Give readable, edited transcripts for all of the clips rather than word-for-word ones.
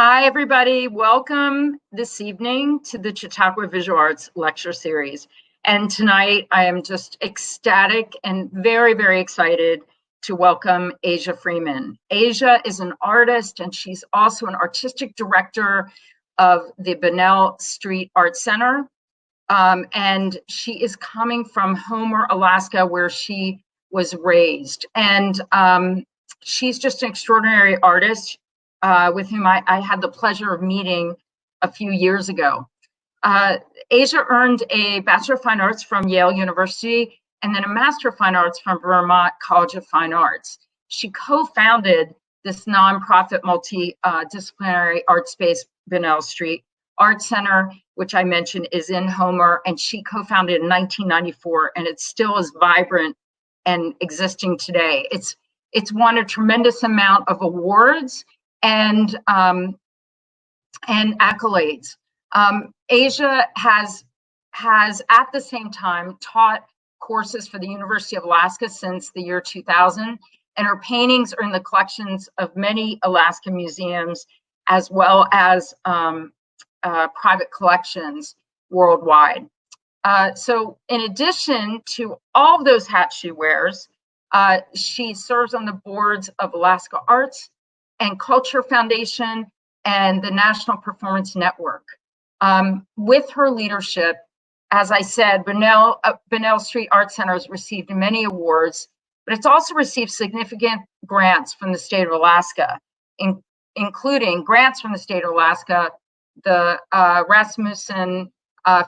Hi, everybody. Welcome this evening to the Chautauqua Visual Arts Lecture Series. And tonight I am just ecstatic and very, very excited to welcome Asia Freeman. Asia is an artist and she's also an artistic director of the Banal Street Art Center. And she is coming from Homer, Alaska, where she was raised. And she's just an extraordinary artist. With whom I had the pleasure of meeting a few years ago. Asia earned a Bachelor of Fine Arts from Yale University and then a Master of Fine Arts from Vermont College of Fine Arts. She co-founded this nonprofit multidisciplinary art space, Banal Street Art Center, which I mentioned is in Homer, and she co-founded in 1994, and it still is vibrant and existing today. It's won a tremendous amount of awards and accolades. Asia has at the same time taught courses for the University of Alaska since the year 2000, and her paintings are in the collections of many Alaska museums as well as private collections worldwide. So in addition to all of those hats she wears, she serves on the boards of Alaska Arts and Culture Foundation and the National Performance Network. With her leadership, as I said, Banal Street Art Center has received many awards, but it's also received significant grants from the state of Alaska, including grants from the state of Alaska, the Rasmussen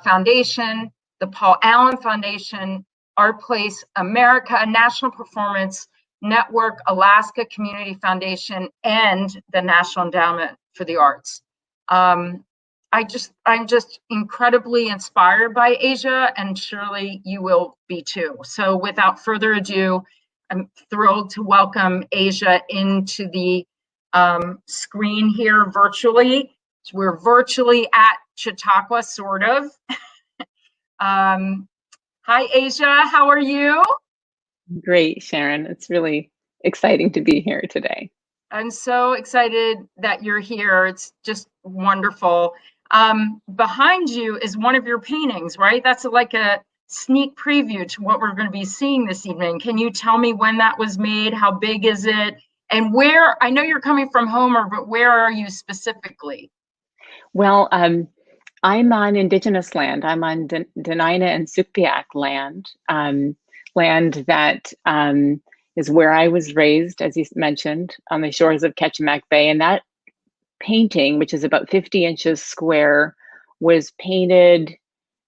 Foundation, the Paul Allen Foundation, Art Place America, National Performance Network, Alaska Community Foundation, and the National Endowment for the Arts. I'm just incredibly inspired by Asia, and surely you will be too. So without further ado, I'm thrilled to welcome Asia into the screen here virtually. So we're virtually at Chautauqua, sort of. Hi, Asia, how are you? Great, Sharon. It's really exciting to be here today. I'm so excited that you're here. It's just wonderful. Behind you is one of your paintings, right? That's like a sneak preview to what we're going to be seeing this evening. Can you tell me when that was made? How big is it? And where, I know you're coming from Homer, but where are you specifically? Well, I'm on Indigenous land. I'm on Dena'ina and Sugpiaq land. Land that is where I was raised, as you mentioned, on the shores of Ketchimak Bay. And that painting, which is about 50 inches square, was painted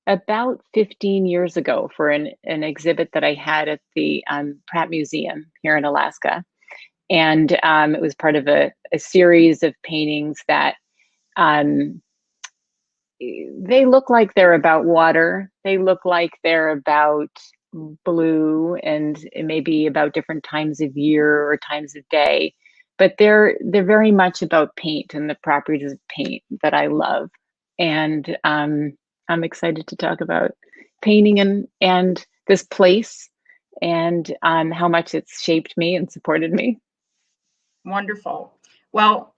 about 15 years ago for an exhibit that I had at the Pratt Museum here in Alaska. And it was part of a series of paintings that they look like they're about water. They look like they're about blue and maybe about different times of year or times of day, but they're very much about paint and the properties of paint that I love. And I'm excited to talk about painting and this place and how much it's shaped me and supported me. Wonderful. Well,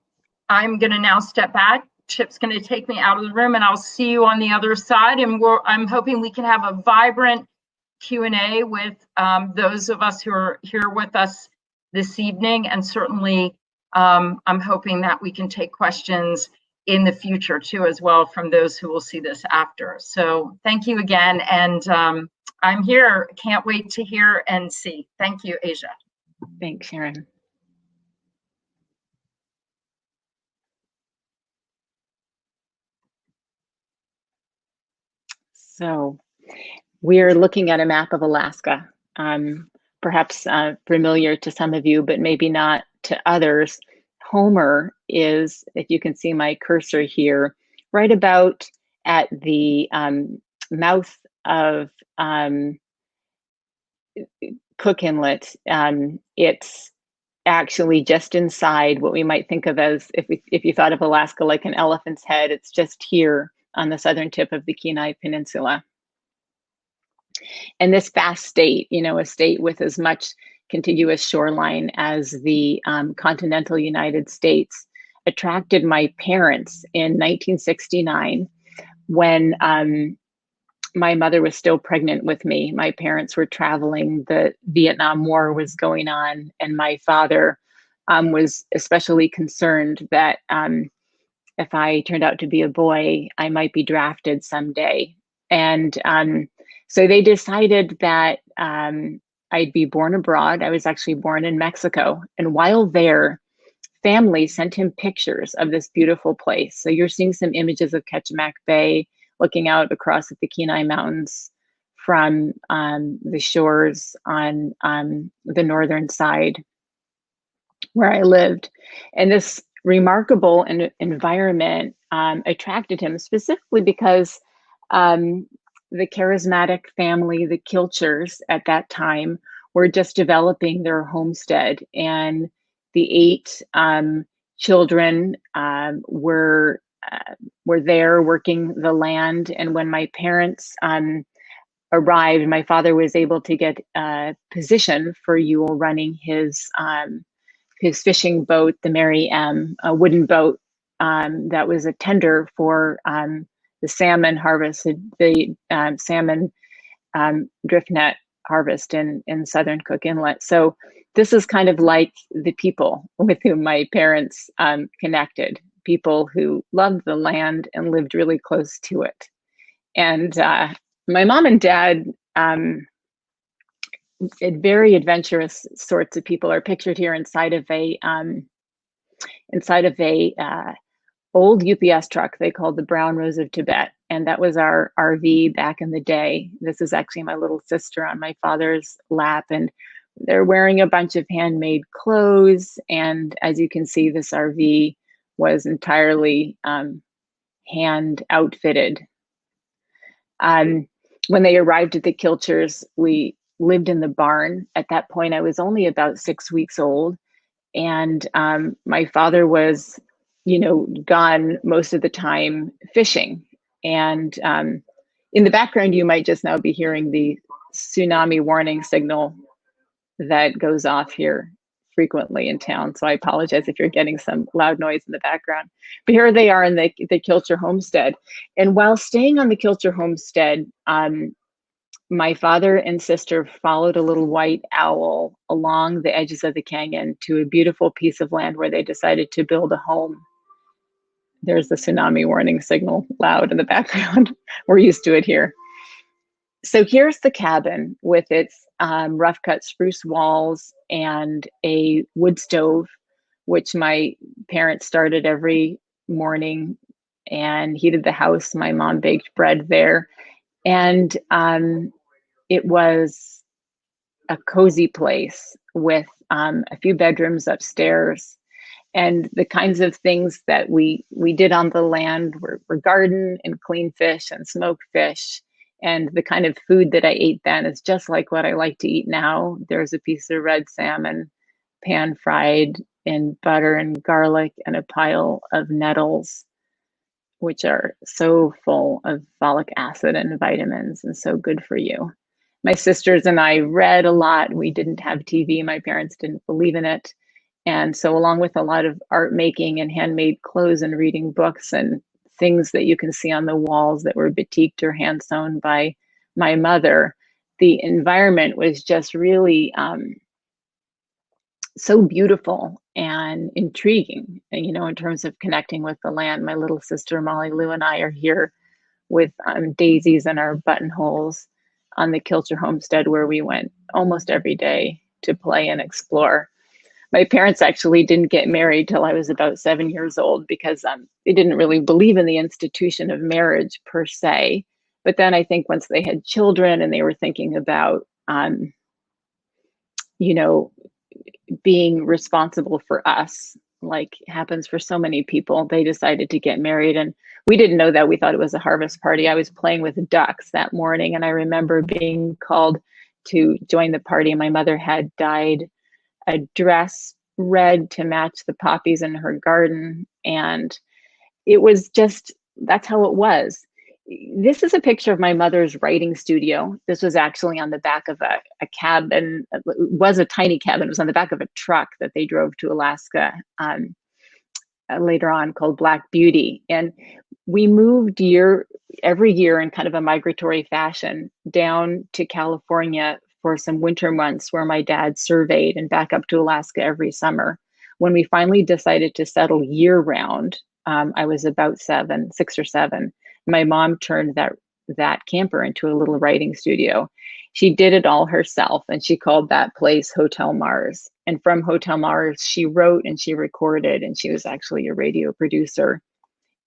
I'm going to now step back. Chip's going to take me out of the room, and I'll see you on the other side. And I'm hoping we can have a vibrant Q&A with those of us who are here with us this evening. And certainly, I'm hoping that we can take questions in the future too, as well, from those who will see this after. So thank you again. And I'm here. Can't wait to hear and see. Thank you, Asia. Thanks, Sharon. So we're looking at a map of Alaska, perhaps familiar to some of you, but maybe not to others. Homer is, if you can see my cursor here, right about at the mouth of Cook Inlet. It's actually just inside what we might think of as, if you thought of Alaska like an elephant's head, it's just here on the southern tip of the Kenai Peninsula. And this vast state, a state with as much contiguous shoreline as the continental United States, attracted my parents in 1969 when my mother was still pregnant with me. My parents were traveling. The Vietnam War was going on, and my father was especially concerned that if I turned out to be a boy, I might be drafted someday. And so they decided that I'd be born abroad. I was actually born in Mexico. And while there, family sent him pictures of this beautiful place. So you're seeing some images of Ketchimak Bay, looking out across at the Kenai Mountains from the shores on the northern side where I lived. And this remarkable environment attracted him specifically because the charismatic family, the Kilchers at that time, were just developing their homestead, and the 8 children were there working the land. And when my parents arrived, my father was able to get a position for Ewell running his fishing boat, the Mary M, a wooden boat that was a tender for the salmon harvest, the salmon drift net harvest in southern Cook Inlet. So this is kind of like the people with whom my parents connected, people who loved the land and lived really close to it. And my mom and dad, very adventurous sorts of people, are pictured here inside of a old UPS truck they called the Brown Rose of Tibet. And that was our RV back in the day. This is actually my little sister on my father's lap, and they're wearing a bunch of handmade clothes. And as you can see, this RV was entirely hand outfitted. When they arrived at the Kilchers, we lived in the barn. At that point, I was only about 6 weeks old. And my father was, gone most of the time fishing. And in the background, you might just now be hearing the tsunami warning signal that goes off here frequently in town. So I apologize if you're getting some loud noise in the background. But here they are in the Kilcher homestead. And while staying on the Kilcher homestead, my father and sister followed a little white owl along the edges of the canyon to a beautiful piece of land where they decided to build a home. There's the tsunami warning signal loud in the background. We're used to it here. So here's the cabin with its rough cut spruce walls and a wood stove, which my parents started every morning and heated the house. My mom baked bread there. And it was a cozy place with a few bedrooms upstairs. And the kinds of things that we did on the land were garden and clean fish and smoked fish. And the kind of food that I ate then is just like what I like to eat now. There's a piece of red salmon pan fried in butter and garlic and a pile of nettles, which are so full of folic acid and vitamins and so good for you. My sisters and I read a lot. We didn't have TV. My parents didn't believe in it. And so along with a lot of art making and handmade clothes and reading books and things that you can see on the walls that were batiqued or hand sewn by my mother, the environment was just really so beautiful and intriguing, in terms of connecting with the land. My little sister Molly Lou and I are here with daisies in our buttonholes on the Kilcher homestead, where we went almost every day to play and explore. My parents actually didn't get married till I was about 7 years old because they didn't really believe in the institution of marriage per se. But then I think once they had children and they were thinking about, being responsible for us, like happens for so many people, they decided to get married. And we didn't know that. We thought it was a harvest party. I was playing with ducks that morning, and I remember being called to join the party. My mother had dyed a dress red to match the poppies in her garden. And it was just, that's how it was. This is a picture of my mother's writing studio. This was actually on the back of a cabin. It was a tiny cabin. It was on the back of a truck that they drove to Alaska. later on called Black Beauty. And we moved every year in kind of a migratory fashion down to California for some winter months where my dad surveyed, and back up to Alaska every summer. When we finally decided to settle year round, I was about 6 or 7. My mom turned that camper into a little writing studio. She did it all herself, and she called that place Hotel Mars. And from Hotel Mars, she wrote and she recorded, and she was actually a radio producer.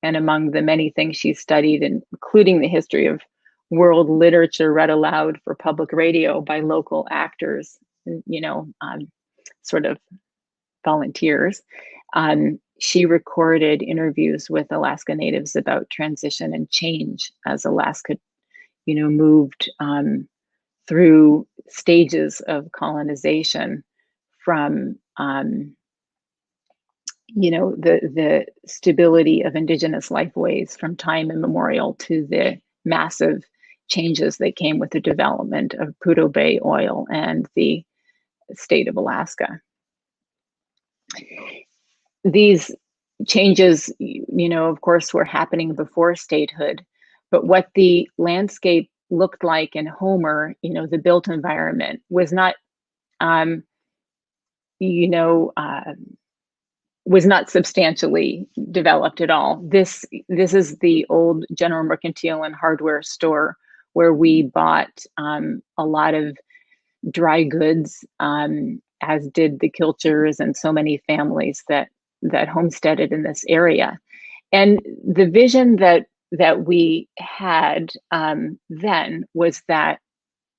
And among the many things she studied, including the history of world literature read aloud for public radio by local actors, sort of volunteers, she recorded interviews with Alaska Natives about transition and change as Alaska, moved through stages of colonization from, the stability of indigenous lifeways from time immemorial to the massive changes that came with the development of Prudhoe Bay oil and the state of Alaska. These changes, of course, were happening before statehood, but what the landscape looked like in Homer, the built environment, was not, was not substantially developed at all. This is the old General Mercantile and Hardware store where we bought a lot of dry goods, as did the Kilchers and so many families that homesteaded in this area. And the vision that we had then was that,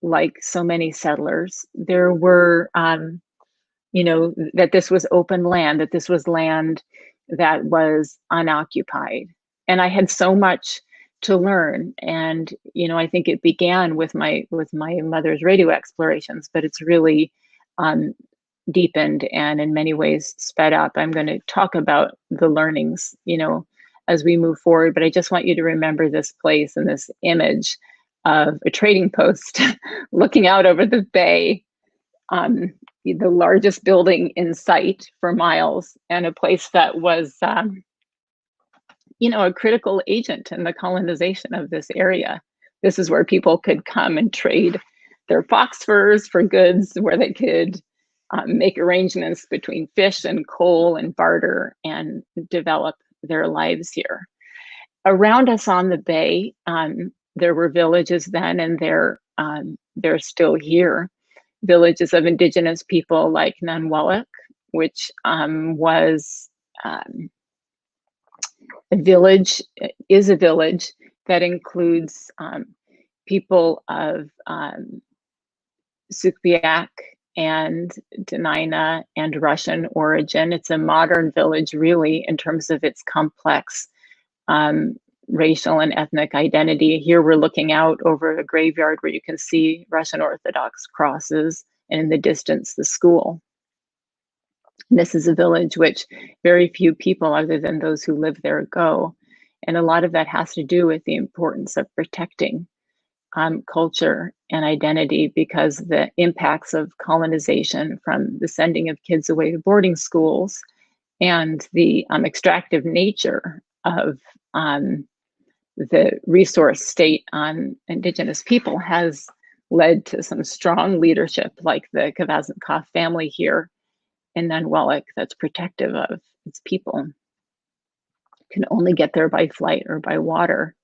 like so many settlers, there were, that this was open land, that this was land that was unoccupied. And I had so much to learn. And, I think it began with my mother's radio explorations, but it's really deepened and in many ways sped up. I'm going to talk about the learnings, as we move forward, but I just want you to remember this place and this image of a trading post looking out over the bay, the largest building in sight for miles, and a place that was, a critical agent in the colonization of this area. This is where people could come and trade their fox furs for goods, where they could make arrangements between fish and coal and barter and develop their lives here. Around us on the bay, there were villages then, and they're still here. Villages of indigenous people like Nunwalek, which was a village that includes people of Sukpiak and Dena'ina and Russian origin. It's a modern village, really, in terms of its complex racial and ethnic identity. Here we're looking out over a graveyard where you can see Russian Orthodox crosses, and in the distance, the school. And this is a village which very few people other than those who live there go. And a lot of that has to do with the importance of protecting culture and identity, because the impacts of colonization, from the sending of kids away to boarding schools and the extractive nature of the resource state on indigenous people, has led to some strong leadership, like the Kavaznakov family here in Nunwalek, that's protective of its people. Can only get there by flight or by water.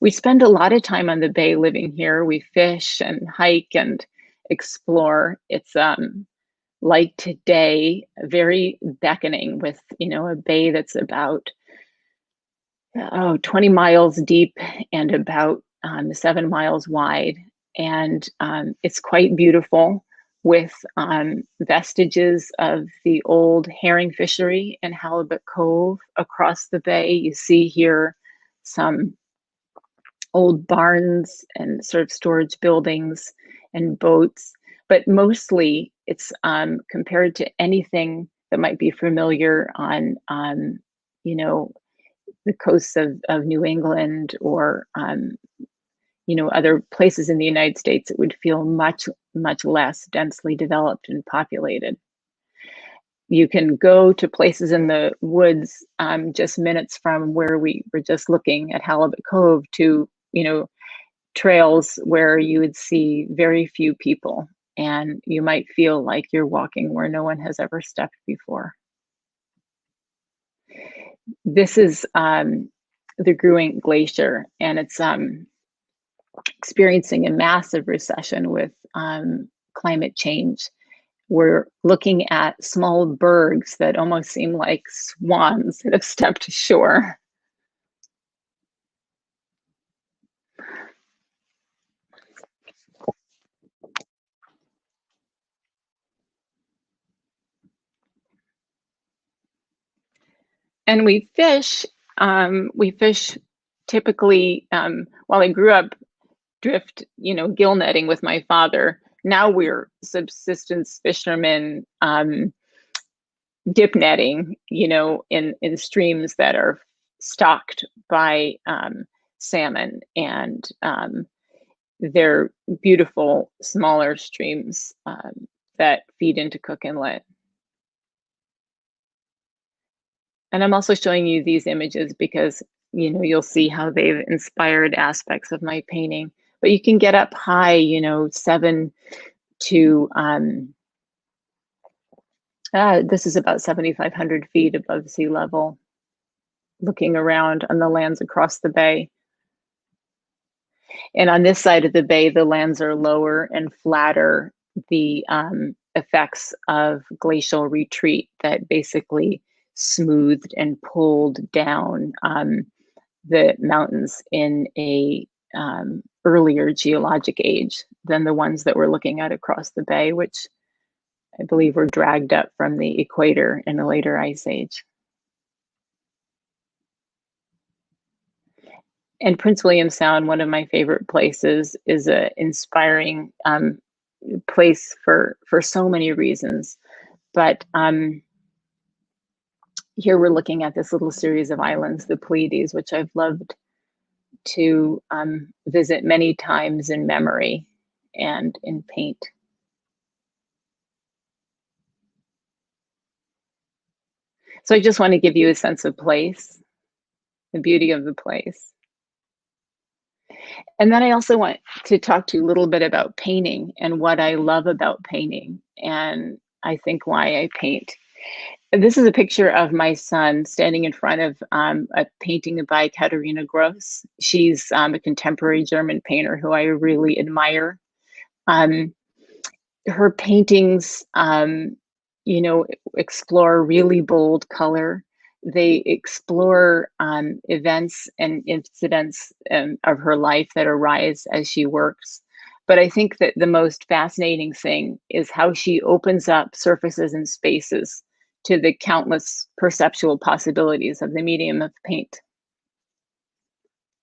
We spend a lot of time on the bay living here. We fish and hike and explore. It's like today, very beckoning, with a bay that's about 20 miles deep and about 7 miles wide. And it's quite beautiful, with vestiges of the old herring fishery in Halibut Cove across the bay. You see here some old barns and sort of storage buildings and boats, but mostly it's compared to anything that might be familiar on the coasts of New England or other places in the United States. It would feel much, much less densely developed and populated. You can go to places in the woods just minutes from where we were just looking at Halibut Cove to, trails where you would see very few people, and you might feel like you're walking where no one has ever stepped before. This is the Grewing Glacier, and it's experiencing a massive recession with climate change. We're looking at small bergs that almost seem like swans that have stepped ashore. And we fish typically, while I grew up drift, gill netting with my father. Now we're subsistence fishermen, dip netting, in streams that are stocked by salmon, and they're beautiful smaller streams that feed into Cook Inlet. And I'm also showing you these images because you'll see how they've inspired aspects of my painting. But you can get up high, 7 to this is about 7,500 feet above sea level, looking around on the lands across the bay. And on this side of the bay, the lands are lower and flatter, the effects of glacial retreat that basically smoothed and pulled down the mountains in a earlier geologic age than the ones that we're looking at across the bay, which I believe were dragged up from the equator in a later ice age. And Prince William Sound, one of my favorite places, is an inspiring place for so many reasons. But here we're looking at this little series of islands, the Pleiades, which I've loved to visit many times in memory and in paint. So I just want to give you a sense of place, the beauty of the place. And then I also want to talk to you a little bit about painting and what I love about painting, and I think why I paint. This is a picture of my son standing in front of a painting by Katharina Gross. She's a contemporary German painter who I really admire. Her paintings, explore really bold color. They explore events and incidents of her life that arise as she works. But I think that the most fascinating thing is how she opens up surfaces and spaces to the countless perceptual possibilities of the medium of paint.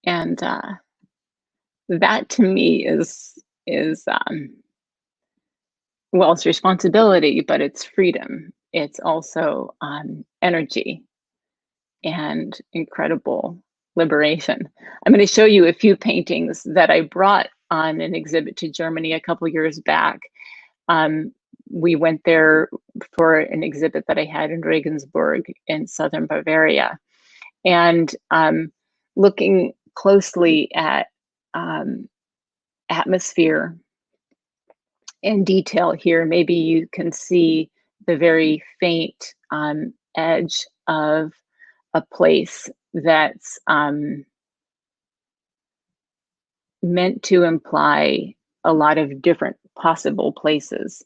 And that to me is well, it's responsibility, but it's freedom. It's also energy and incredible liberation. I'm going to show you a few paintings that I brought on an exhibit to Germany a couple years back. We went there for an exhibit that I had in Regensburg in southern Bavaria, and looking closely at atmosphere and detail here, maybe you can see the very faint edge of a place that's meant to imply a lot of different possible places.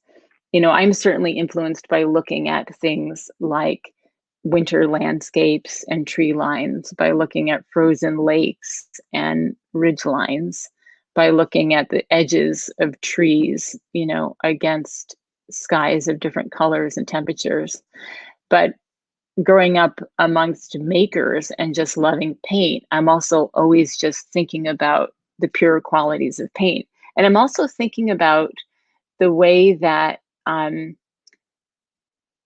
I'm certainly influenced by looking at things like winter landscapes and tree lines, by looking at frozen lakes and ridge lines, by looking at the edges of trees, against skies of different colors and temperatures. But growing up amongst makers and just loving paint, I'm also always just thinking about the pure qualities of paint. And I'm also thinking about the way that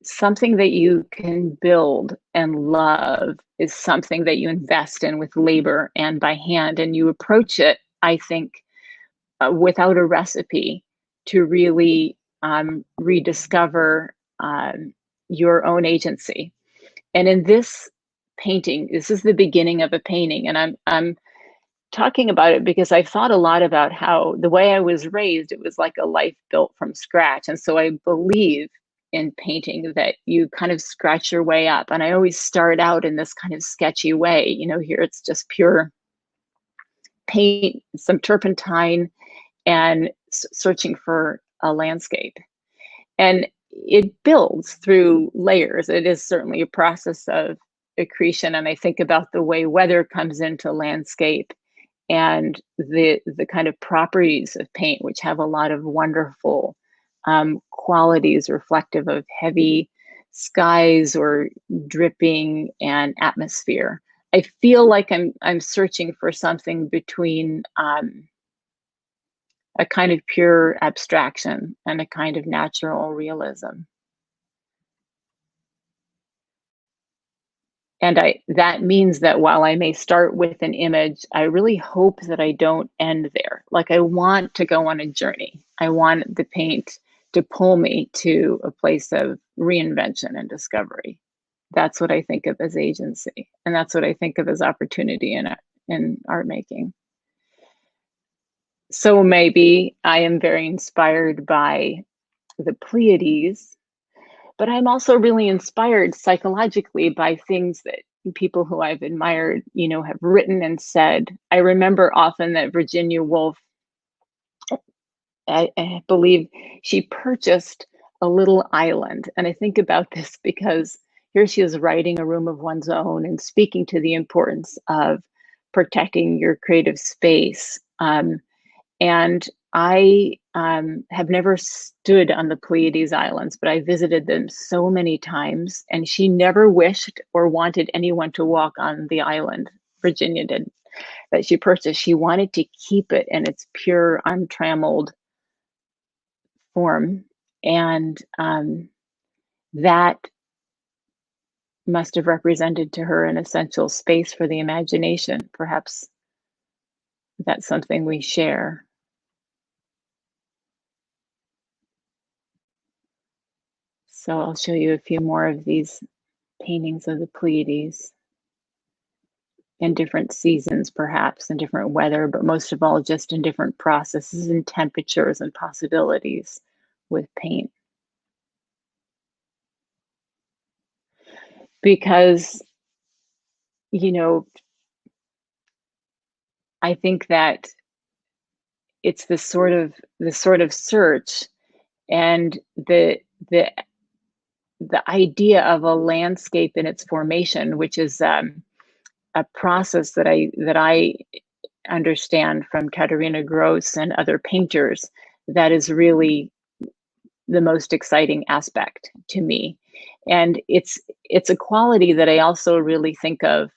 something that you can build and love is something that you invest in with labor and by hand, and you approach it, I think, without a recipe to really rediscover your own agency. And in this painting, this is the beginning of a painting, and I'm talking about it because I've thought a lot about how the way I was raised, it was like a life built from scratch. And so I believe in painting that you kind of scratch your way up. And I always start out in this kind of sketchy way. You know, here it's just pure paint, some turpentine, and searching for a landscape. And it builds through layers. It is certainly a process of accretion. And I think about the way weather comes into landscape and the kind of properties of paint, which have a lot of wonderful qualities reflective of heavy skies or dripping and atmosphere. I feel like I'm searching for something between a kind of pure abstraction and a kind of natural realism. And that means that while I may start with an image, I really hope that I don't end there. Like, I want to go on a journey. I want the paint to pull me to a place of reinvention and discovery. That's what I think of as agency. And that's what I think of as opportunity in art making. So maybe I am very inspired by the Pleiades, but I'm also really inspired psychologically by things that people who I've admired, you know, have written and said. I remember often that Virginia Woolf, I believe she purchased a little island. And I think about this because here she is writing A Room of One's Own and speaking to the importance of protecting your creative space. And I have never stood on the Pleiades Islands, but I visited them so many times. And she never wished or wanted anyone to walk on the island, Virginia did, that she purchased. She wanted to keep it in its pure, untrammeled form. And that must have represented to her an essential space for the imagination. Perhaps that's something we share. So I'll show you a few more of these paintings of the Pleiades in different seasons, perhaps, in different weather, but most of all, just in different processes and temperatures and possibilities with paint. Because, you know, I think that it's the sort of search and the idea of a landscape in its formation, which is a process that I understand from Katarina Gross and other painters, that is really the most exciting aspect to me. And it's a quality that I also really think of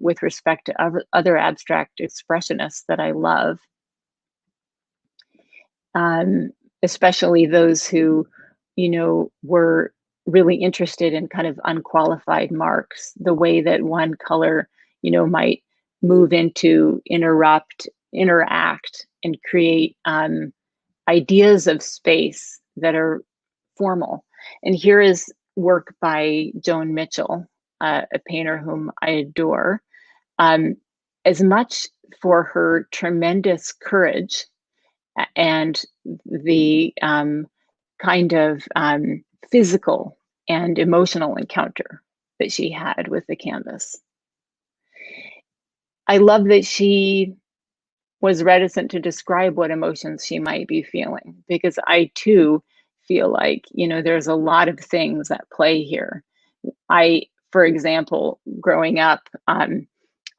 with respect to other abstract expressionists that I love, especially those who, you know, were really interested in kind of unqualified marks, the way that one color, you know, might move into, interrupt, interact, and create ideas of space that are formal. And here is work by Joan Mitchell, a painter whom I adore, as much for her tremendous courage and the kind of physical and emotional encounter that she had with the canvas. I love that she was reticent to describe what emotions she might be feeling, because I too feel like, you know, there's a lot of things at play here. I, for example, growing up,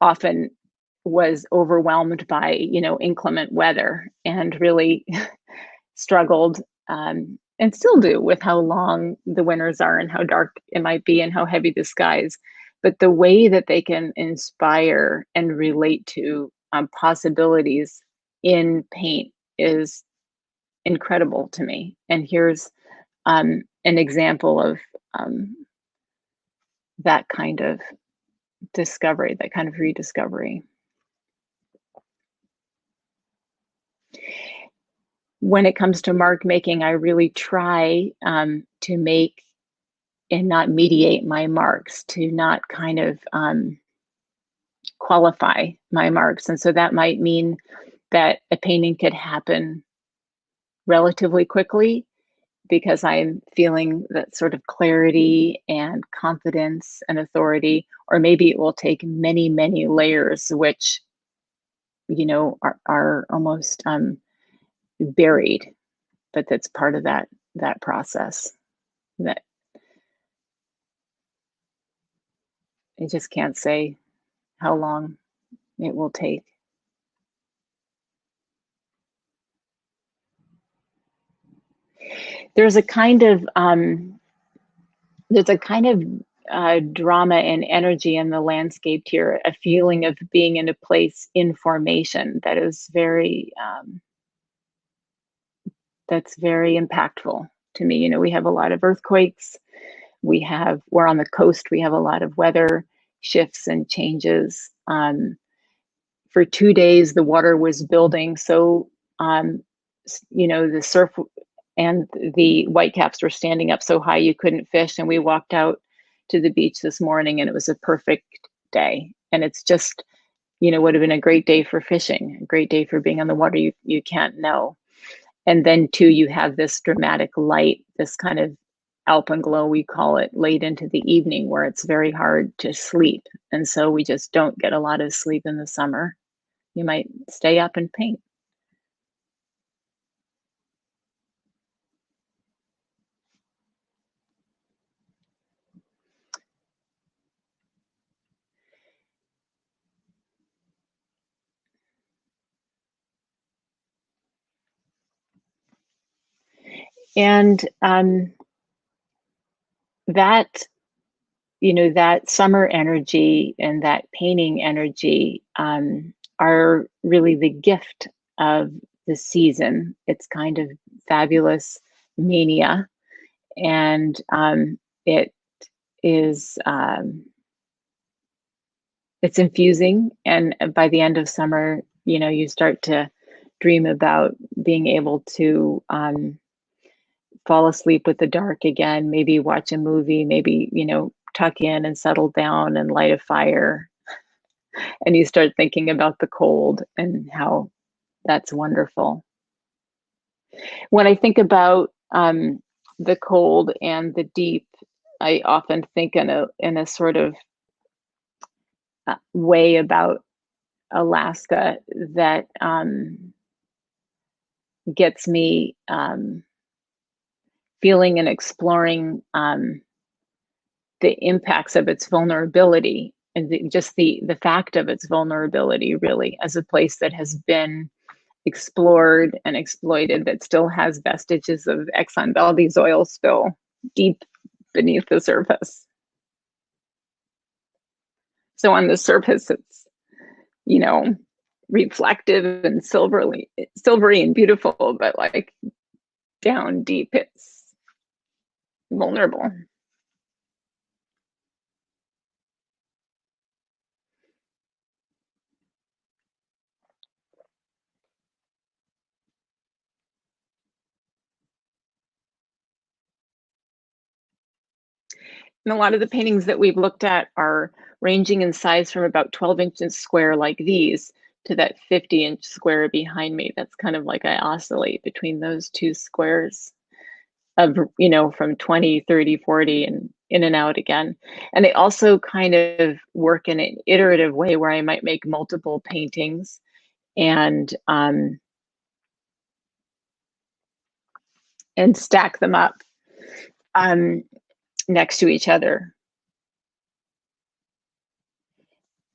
often was overwhelmed by, you know, inclement weather and really struggled, and still do, with how long the winters are and how dark it might be and how heavy the skies. But the way that they can inspire and relate to possibilities in paint is incredible to me. And here's an example of that kind of discovery, that kind of rediscovery. When it comes to mark making, I really try to make and not mediate my marks, to not kind of qualify my marks. And so that might mean that a painting could happen relatively quickly because I'm feeling that sort of clarity and confidence and authority, or maybe it will take many, many layers, which, you know, are almost buried, but that's part of that process that I just can't say how long it will take. There's a kind of drama and energy in the landscape here, a feeling of being in a place in formation that is very that's very impactful to me. You know, we have a lot of earthquakes. We're on the coast. We have a lot of weather shifts and changes. For 2 days, the water was building. So, you know, the surf and the whitecaps were standing up so high you couldn't fish. And we walked out to the beach this morning and it was a perfect day. And it's just, you know, would have been a great day for fishing, a great day for being on the water. You can't know. And then too, you have this dramatic light, this kind of alpenglow, we call it, late into the evening where it's very hard to sleep. And so we just don't get a lot of sleep in the summer. You might stay up and paint. And that, you know, that summer energy and that painting energy are really the gift of the season. It's kind of fabulous mania, and it is it's infusing. And by the end of summer, you know, you start to dream about being able to fall asleep with the dark again, maybe watch a movie, maybe, you know, tuck in and settle down and light a fire. And you start thinking about the cold and how that's wonderful. When I think about the cold and the deep, I often think in a sort of way about Alaska that gets me feeling and exploring the impacts of its vulnerability and just the fact of its vulnerability, really, as a place that has been explored and exploited, that still has vestiges of Exxon Valdez oil spill deep beneath the surface. So on the surface, it's, you know, reflective and silvery and beautiful, but like down deep, it's vulnerable. And a lot of the paintings that we've looked at are ranging in size from about 12 inches square like these to that 50-inch square behind me. That's kind of like I oscillate between those two squares of, you know, from 20, 30, 40 and in and out again. And they also kind of work in an iterative way where I might make multiple paintings and stack them up next to each other.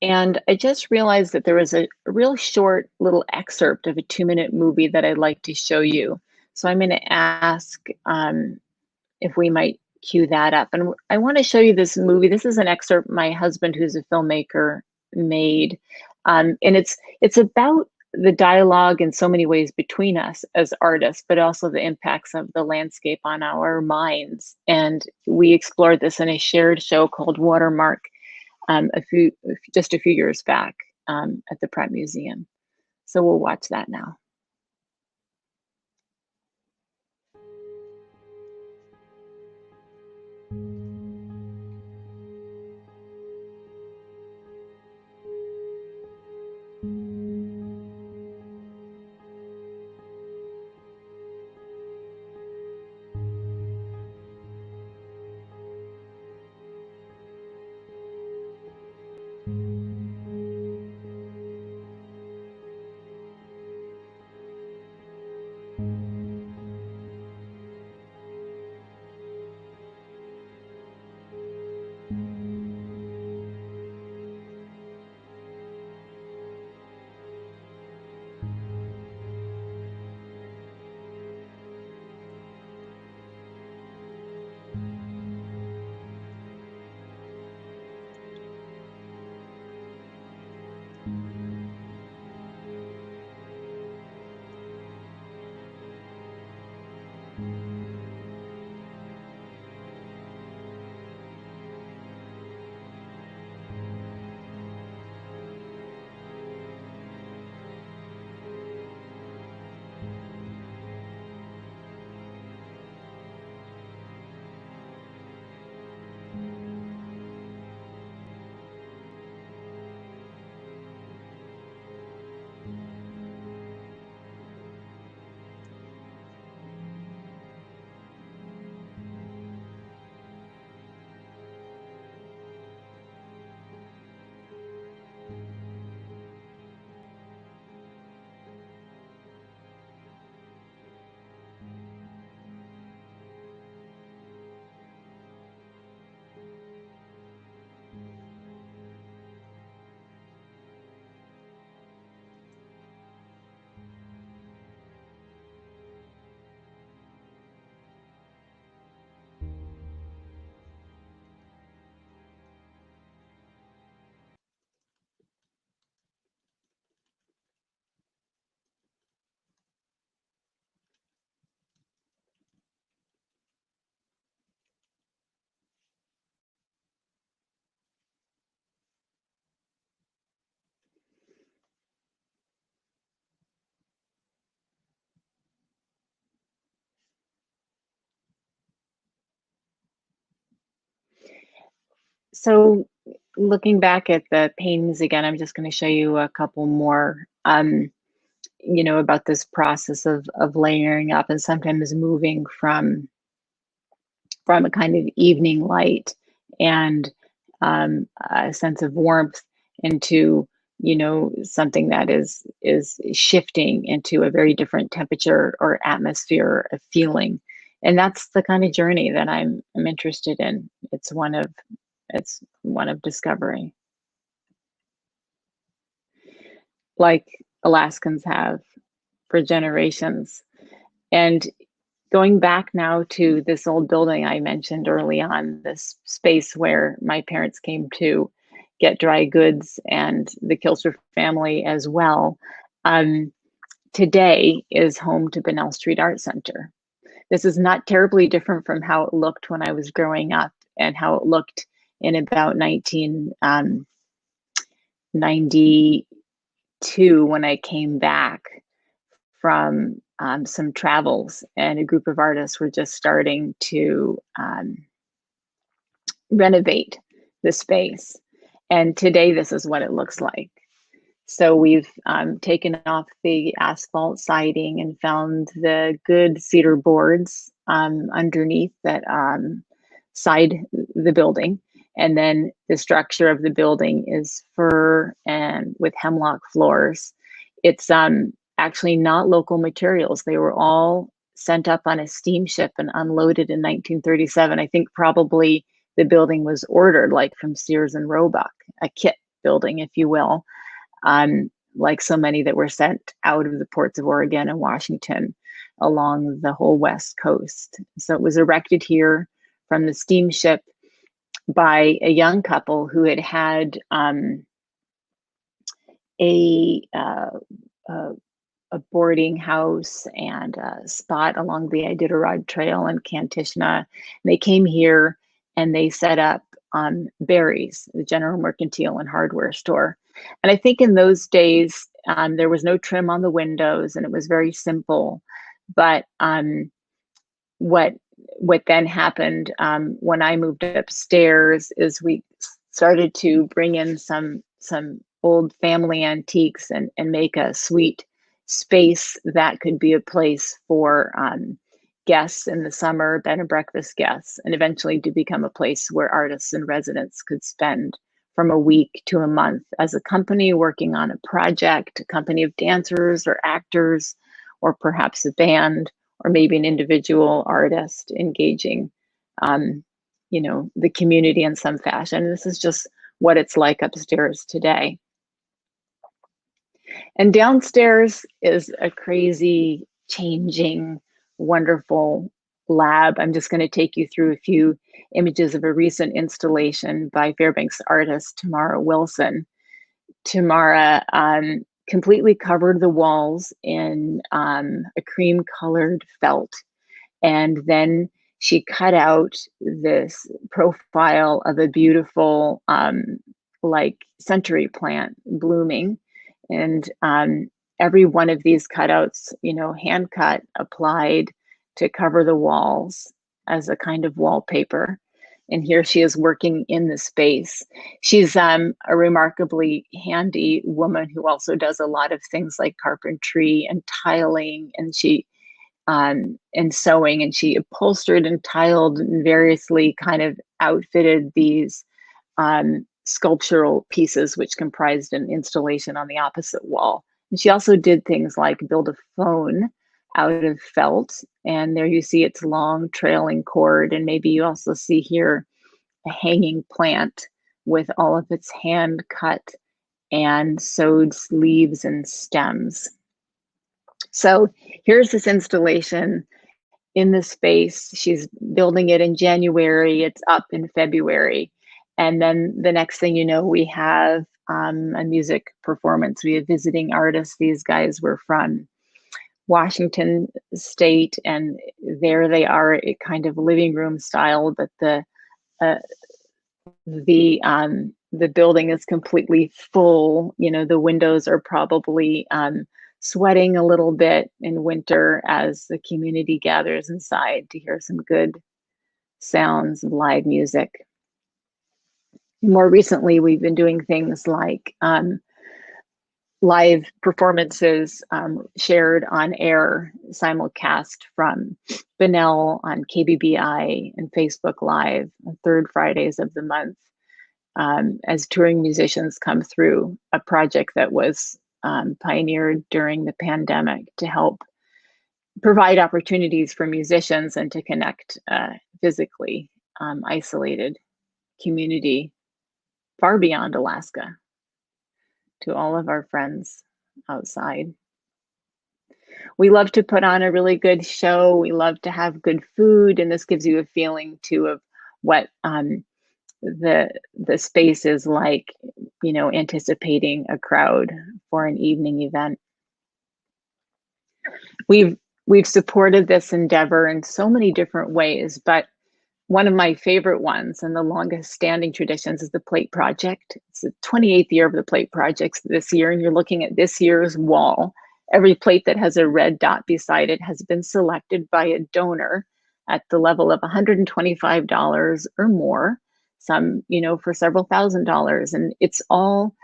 And I just realized that there was a real short little excerpt of a 2-minute movie that I'd like to show you. So I'm going to ask if we might cue that up. And I want to show you this movie. This is an excerpt my husband, who's a filmmaker, made. And it's about the dialogue in so many ways between us as artists, but also the impacts of the landscape on our minds. And we explored this in a shared show called Watermark just a few years back at the Pratt Museum. So we'll watch that now. So looking back at the paintings again, I'm just going to show you a couple more, about this process of layering up and sometimes moving from a kind of evening light and a sense of warmth into something that is shifting into a very different temperature or atmosphere of feeling. And that's the kind of journey that I'm interested in. It's one of discovery, like Alaskans have for generations. And going back now to this old building I mentioned early on, this space where my parents came to get dry goods and the Kilster family as well, today is home to Banal Street Art Center. This is not terribly different from how it looked when I was growing up and how it looked in about 1992 when I came back from some travels, and a group of artists were just starting to renovate the space. And today, this is what it looks like. So we've taken off the asphalt siding and found the good cedar boards underneath that side the building. And then the structure of the building is fir and with hemlock floors. It's actually not local materials. They were all sent up on a steamship and unloaded in 1937. I think probably the building was ordered like from Sears and Roebuck, a kit building, if you will, like so many that were sent out of the ports of Oregon and Washington along the whole West Coast. So it was erected here from the steamship by a young couple who had a boarding house and a spot along the Iditarod Trail in Kantishna. They came here and they set up Barry's, the general mercantile and hardware store. And I think in those days, there was no trim on the windows and it was very simple. But what then happened when I moved upstairs is we started to bring in some old family antiques and make a suite space that could be a place for guests in the summer, bed and breakfast guests, and eventually to become a place where artists and residents could spend from a week to a month as a company working on a project, a company of dancers or actors, or perhaps a band, or maybe an individual artist engaging, the community in some fashion. This is just what it's like upstairs today. And downstairs is a crazy, changing, wonderful lab. I'm just going to take you through a few images of a recent installation by Fairbanks artist Tamara Wilson. Tamara completely covered the walls in a cream-colored felt, and then she cut out this profile of a beautiful, century plant blooming. And every one of these cutouts, hand cut, applied to cover the walls as a kind of wallpaper. And here she is working in the space. She's a remarkably handy woman who also does a lot of things like carpentry and tiling, and and sewing, and she upholstered and tiled and variously kind of outfitted these sculptural pieces, which comprised an installation on the opposite wall. And she also did things like build a phone out of felt, and there you see its long trailing cord, and maybe you also see here a hanging plant with all of its hand cut and sewed leaves and stems. So here's this installation in the space. She's building it in January. It's up in February. And then the next thing you know, we have a music performance. We have visiting artists. These guys were from Washington State, and there they are, a kind of living room style, but the building is completely full. The windows are probably sweating a little bit in winter as the community gathers inside to hear some good sounds of live music. More recently, we've been doing things like live performances shared on air, simulcast from Banal on KBBI and Facebook Live on third Fridays of the month, as touring musicians come through a project that was pioneered during the pandemic to help provide opportunities for musicians and to connect physically isolated community far beyond Alaska to all of our friends outside. We love to put on a really good show. We love to have good food, and this gives you a feeling too of what the space is like, you know, anticipating a crowd for an evening event. We've supported this endeavor in so many different ways, but one of my favorite ones and the longest standing traditions is the Plate Project. It's the 28th year of the Plate Project this year, and you're looking at this year's wall. Every plate that has a red dot beside it has been selected by a donor at the level of $125 or more, some, you know, for several $1,000s. And it's all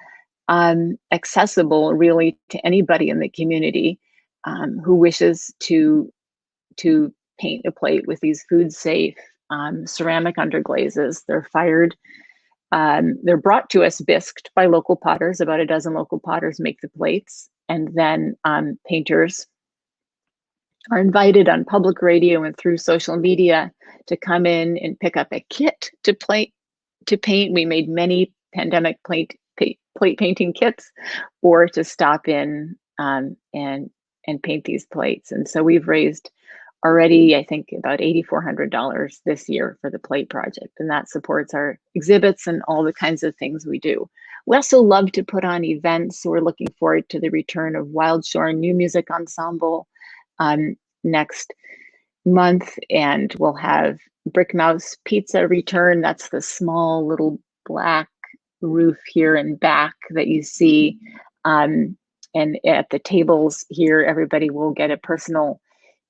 accessible really to anybody in the community who wishes to paint a plate with these food safe ceramic underglazes. They're fired. They're brought to us bisqued by local potters. About a dozen local potters make the plates, and then painters are invited on public radio and through social media to come in and pick up a kit to paint. We made many pandemic plate painting kits, or to stop in and paint these plates. And so we've raised already, I think, about $8,400 this year for the Plate Project, and that supports our exhibits and all the kinds of things we do. We also love to put on events. So we're looking forward to the return of Wild Shore New Music Ensemble next month, and we'll have Brick Mouse Pizza return. That's the small little black roof here and back that you see. And at the tables here, everybody will get a personal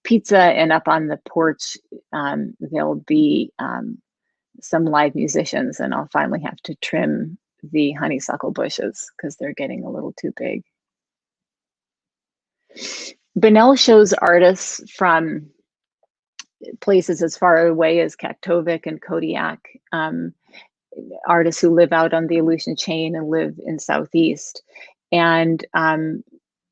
pizza, and up on the porch, there'll be some live musicians, and I'll finally have to trim the honeysuckle bushes because they're getting a little too big. Banal shows artists from places as far away as Kaktovik and Kodiak, artists who live out on the Aleutian chain and live in Southeast. And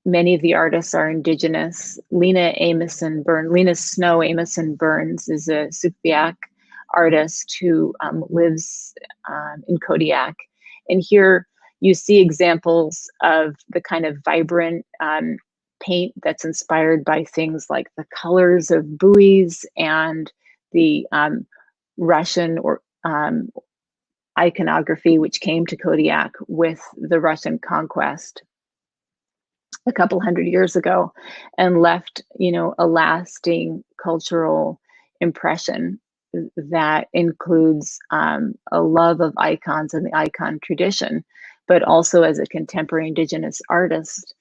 many of the artists are Indigenous. Lena Snow Amison Burns is a Sugpiaq artist who lives in Kodiak. And here you see examples of the kind of vibrant paint that's inspired by things like the colors of buoys and the Russian or iconography, which came to Kodiak with the Russian conquest a couple hundred years ago, and left, you know, a lasting cultural impression that includes a love of icons and the icon tradition, but also as a contemporary Indigenous artist,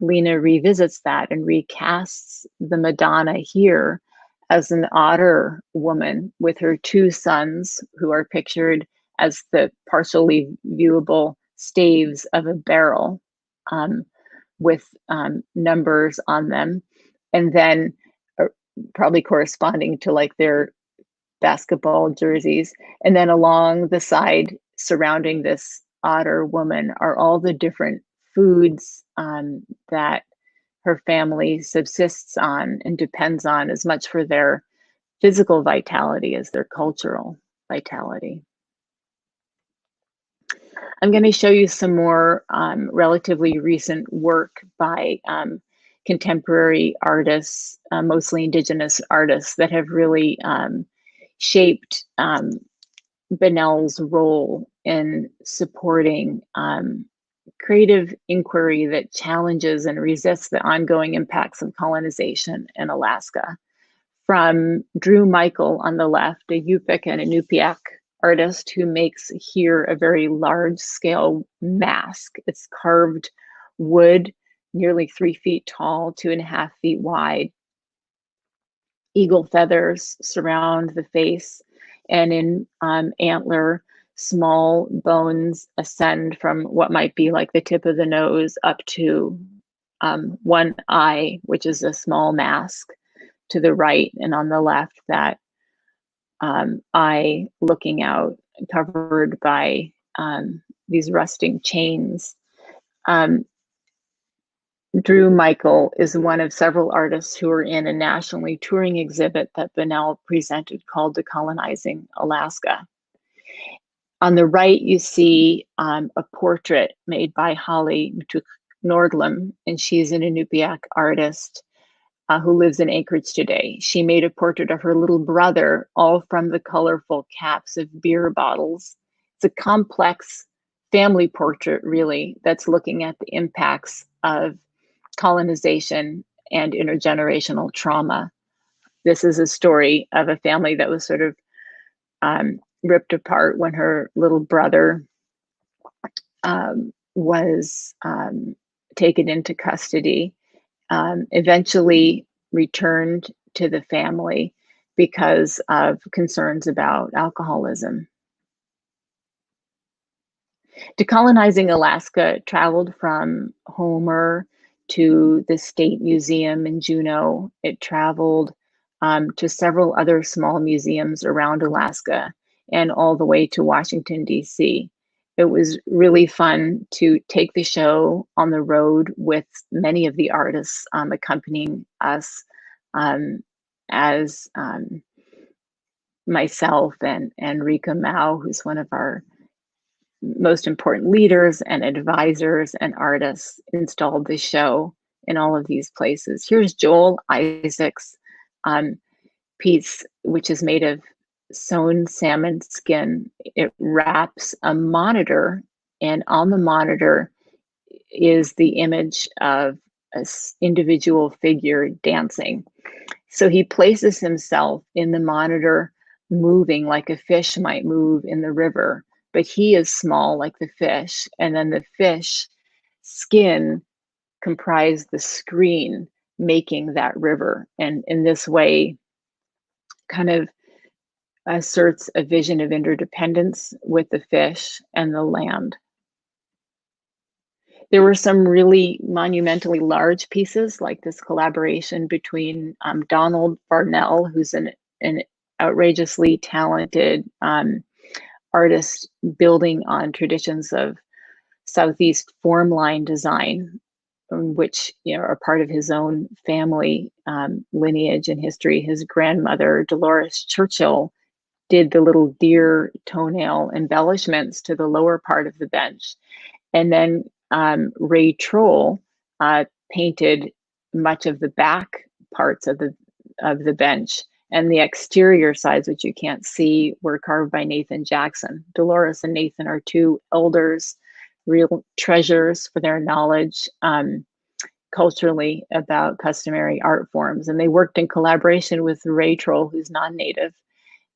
Lena revisits that and recasts the Madonna here as an otter woman with her two sons, who are pictured as the partially viewable staves of a barrel with numbers on them, and then probably corresponding to like their basketball jerseys. And then along the side surrounding this otter woman are all the different foods that her family subsists on and depends on as much for their physical vitality as their cultural vitality. I'm going to show you some more relatively recent work by contemporary artists, mostly Indigenous artists, that have really shaped Banal's role in supporting creative inquiry that challenges and resists the ongoing impacts of colonization in Alaska. From Drew Michael on the left, a Yupik and a Nupiaq artist who makes here a very large scale mask. It's carved wood, nearly 3 feet tall, 2.5 feet wide. Eagle feathers surround the face, and in antler small bones ascend from what might be like the tip of the nose up to one eye, which is a small mask to the right, and on the left, that eye looking out, covered by these rusting chains. Drew Michael is one of several artists who are in a nationally touring exhibit that Banal presented called Decolonizing Alaska. On the right, you see a portrait made by Holly Nordlum, and she's an Inupiaq artist who lives in Anchorage today. She made a portrait of her little brother, all from the colorful caps of beer bottles. It's a complex family portrait, really, that's looking at the impacts of colonization and intergenerational trauma. This is a story of a family that was sort of ripped apart when her little brother was taken into custody, eventually returned to the family because of concerns about alcoholism. Decolonizing Alaska traveled from Homer to the State Museum in Juneau. It traveled to several other small museums around Alaska and all the way to Washington, D.C. It was really fun to take the show on the road with many of the artists accompanying us, as myself and Rika Mao, who's one of our most important leaders and advisors and artists, installed the show in all of these places. Here's Joel Isaac's piece, which is made of sewn salmon skin. It wraps a monitor, and on the monitor is the image of an individual figure dancing. So he places himself in the monitor, moving like a fish might move in the river, but he is small like the fish. And then the fish skin comprised the screen making that river. And in this way, kind of asserts a vision of interdependence with the fish and the land. There were some really monumentally large pieces, like this collaboration between Donald Farnham, who's an outrageously talented artist building on traditions of Southeast form line design, which are part of his own family lineage and history. His grandmother, Dolores Churchill, did the little deer toenail embellishments to the lower part of the bench. And then Ray Troll painted much of the back parts of the bench, and the exterior sides, which you can't see, were carved by Nathan Jackson. Dolores and Nathan are two elders, real treasures for their knowledge culturally about customary art forms. And they worked in collaboration with Ray Troll, who's non-native,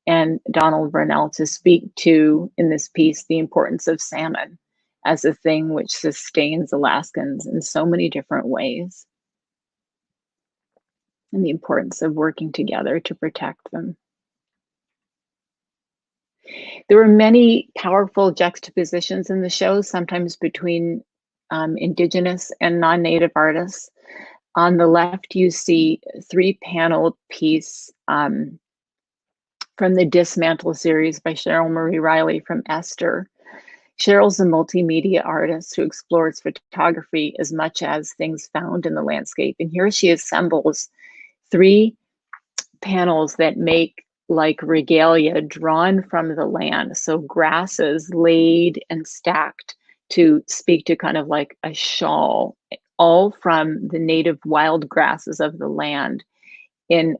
and Donald Burnell to speak to, in this piece, the importance of salmon as a thing which sustains Alaskans in so many different ways, and the importance of working together to protect them. There were many powerful juxtapositions in the show, sometimes between Indigenous and non-native artists. On the left, you see a three-paneled piece from the Dismantle series by Cheryl Marie Riley from Esther. Cheryl's a multimedia artist who explores photography as much as things found in the landscape. And here she assembles three panels that make like regalia drawn from the land. So grasses laid and stacked to speak to kind of like a shawl, all from the native wild grasses of the land, and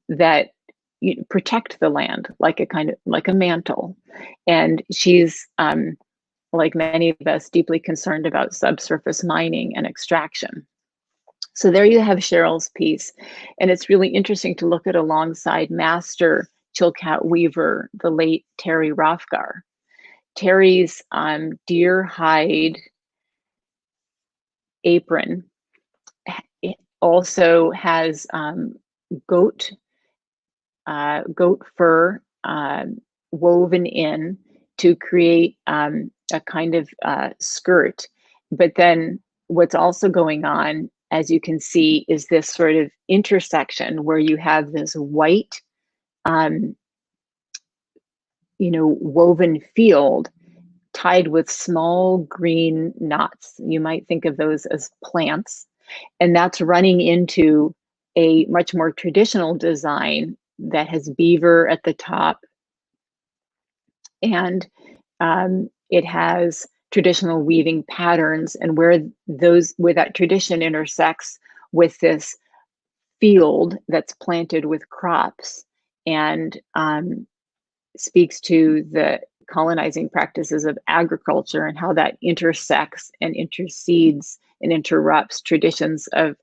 that protect the land like a kind of like a mantle. And she's like many of us, deeply concerned about subsurface mining and extraction. So there you have Cheryl's piece, and it's really interesting to look at alongside master Chilkat weaver, the late Terry Rothgar. Terry's deer hide apron also has goat fur woven in to create a kind of skirt. But then what's also going on, as you can see, is this sort of intersection where you have this white, woven field tied with small green knots. You might think of those as plants. And that's running into a much more traditional design that has beaver at the top. And it has traditional weaving patterns, and where that tradition intersects with this field that's planted with crops and speaks to the colonizing practices of agriculture and how that intersects and intercedes and interrupts traditions of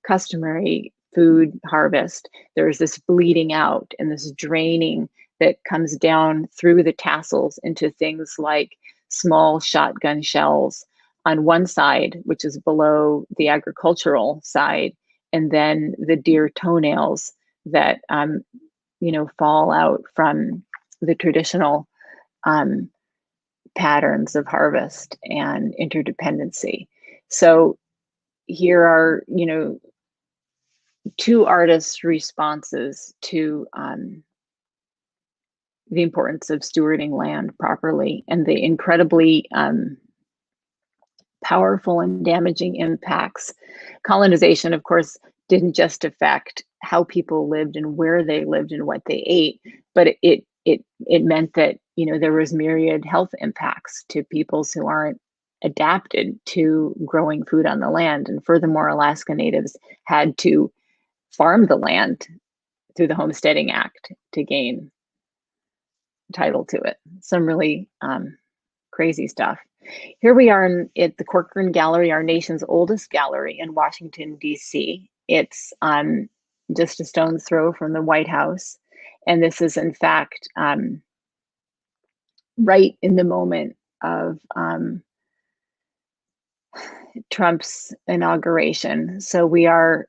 customary food harvest. There's this bleeding out and this draining that comes down through the tassels into things like small shotgun shells on one side, which is below the agricultural side, and then the deer toenails that fall out from the traditional patterns of harvest and interdependency. So here are, two artists' responses to the importance of stewarding land properly and the incredibly powerful and damaging impacts. Colonization, of course, didn't just affect how people lived and where they lived and what they ate, but it meant that there was myriad health impacts to peoples who aren't adapted to growing food on the land. And furthermore, Alaska Natives had to farm the land through the Homesteading Act to gain title to it. Some really crazy stuff. Here we are at the Corcoran Gallery, our nation's oldest gallery in Washington, D.C. It's just a stone's throw from the White House. And this is, in fact, right in the moment of Trump's inauguration. So we are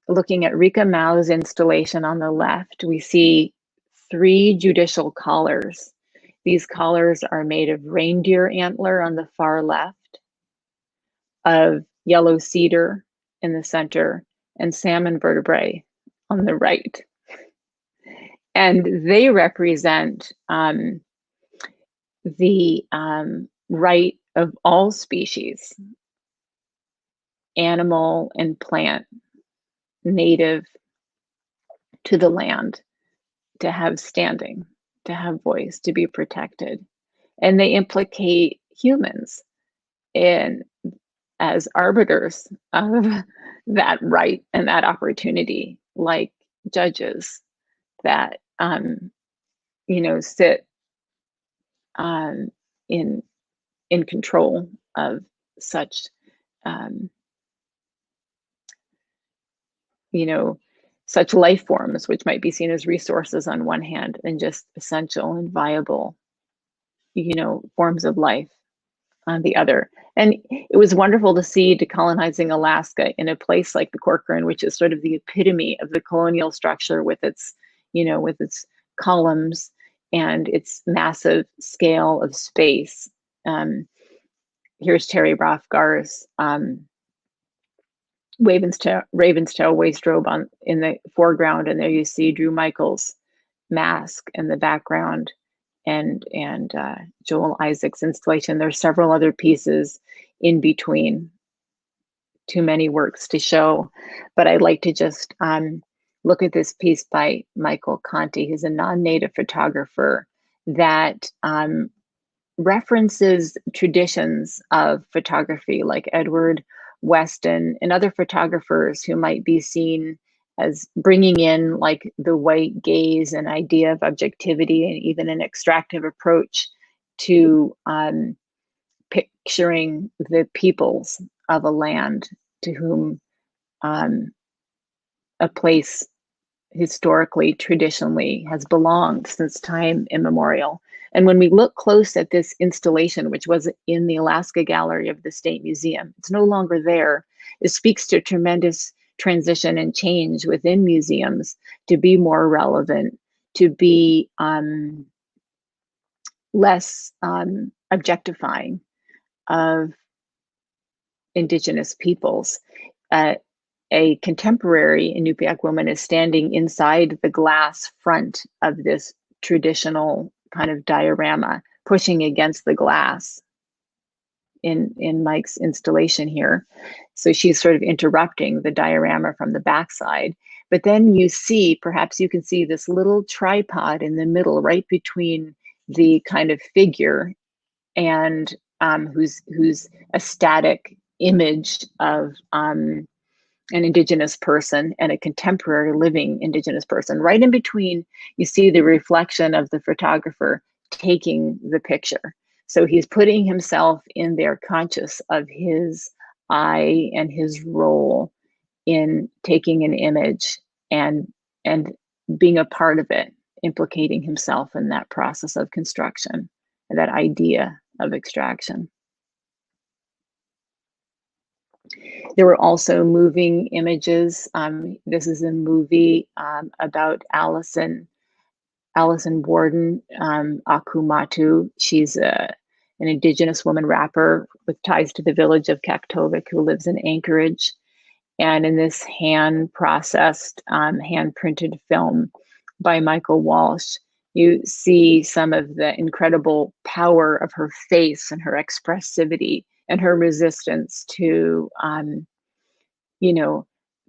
looking at Rika Mao's installation on the left. We see 3 judicial collars. These collars are made of reindeer antler on the far left, of yellow cedar in the center, and salmon vertebrae on the right. And they represent the right of all species, animal and plant, native to the land, to have standing, to have voice, to be protected. And they implicate humans as arbiters of that right and that opportunity, like judges that sit in control of such such life forms, which might be seen as resources on one hand, and just essential and viable forms of life on the other. And it was wonderful to see decolonizing Alaska in a place like the Corcoran, which is sort of the epitome of the colonial structure with its columns and its massive scale of space. Here's Terry Rothgar's Raven's Tail waistrobe in the foreground, and there you see Drew Michael's mask in the background, and Joel Isaac's installation. There's several other pieces in between. Too many works to show, but I'd like to just look at this piece by Michael Conte, who's a non-native photographer that references traditions of photography like Edward Weston and other photographers who might be seen as bringing in like the white gaze and idea of objectivity and even an extractive approach to picturing the peoples of a land to whom a place historically, traditionally has belonged since time immemorial. And when we look close at this installation, which was in the Alaska Gallery of the State Museum, it's no longer there. It speaks to tremendous transition and change within museums to be more relevant to be less objectifying of Indigenous peoples. A contemporary Inupiaq woman is standing inside the glass front of this traditional kind of diorama, pushing against the glass in Mike's installation here. So she's sort of interrupting the diorama from the backside. But then you see, perhaps you can see this little tripod in the middle, right between the kind of figure and who's a static image of an Indigenous person and a contemporary living Indigenous person. Right in between, you see the reflection of the photographer taking the picture. So he's putting himself in there, conscious of his eye and his role in taking an image and being a part of it, implicating himself in that process of construction and that idea of extraction. There were also moving images. This is a movie about Allison Borden, Akumatu. She's an Indigenous woman rapper with ties to the village of Chautauqua who lives in Anchorage. And in this hand-processed, hand-printed film by Michael Walsh, you see some of the incredible power of her face and her expressivity and her resistance to,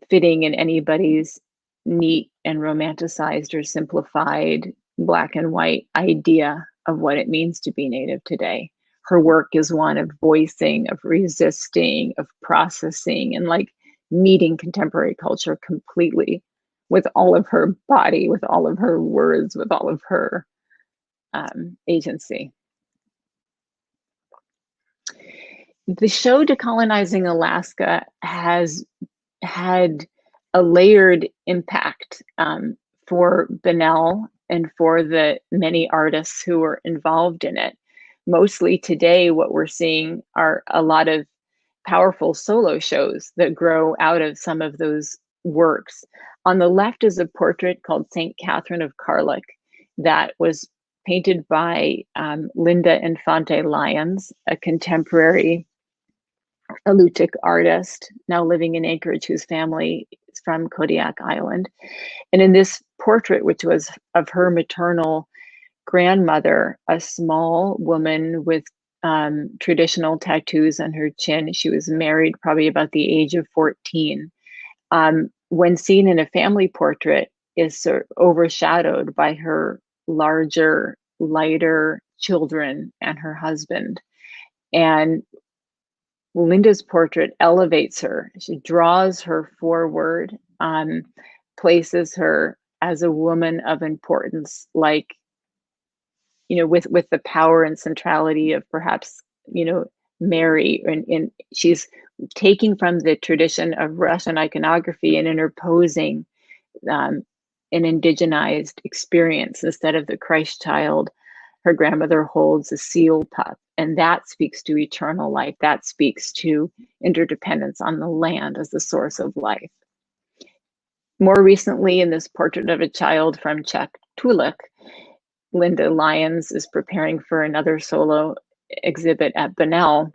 fitting in anybody's neat and romanticized or simplified black and white idea of what it means to be Native today. Her work is one of voicing, of resisting, of processing, and like meeting contemporary culture completely with all of her body, with all of her words, with all of her agency. The show Decolonizing Alaska has had a layered impact for Banal and for the many artists who were involved in it. Mostly today, what we're seeing are a lot of powerful solo shows that grow out of some of those works. On the left is a portrait called St. Catherine of Karluk that was painted by Linda Enfante Lyons, a contemporary Alutiiq artist now living in Anchorage, whose family is from Kodiak Island. And in this portrait, which was of her maternal grandmother, a small woman with traditional tattoos on her chin. She was married probably about the age of 14. When seen in a family portrait, is sort of overshadowed by her larger, lighter children and her husband. And Linda's portrait elevates her. She draws her forward, places her as a woman of importance, like, with the power and centrality of perhaps, Mary. And she's taking from the tradition of Russian iconography and interposing an indigenized experience. Instead of the Christ child, her grandmother holds a seal pup. And that speaks to eternal life. That speaks to interdependence on the land as the source of life. More recently, in this portrait of a child from Chautauqua, Linda Lyons is preparing for another solo exhibit at Banal,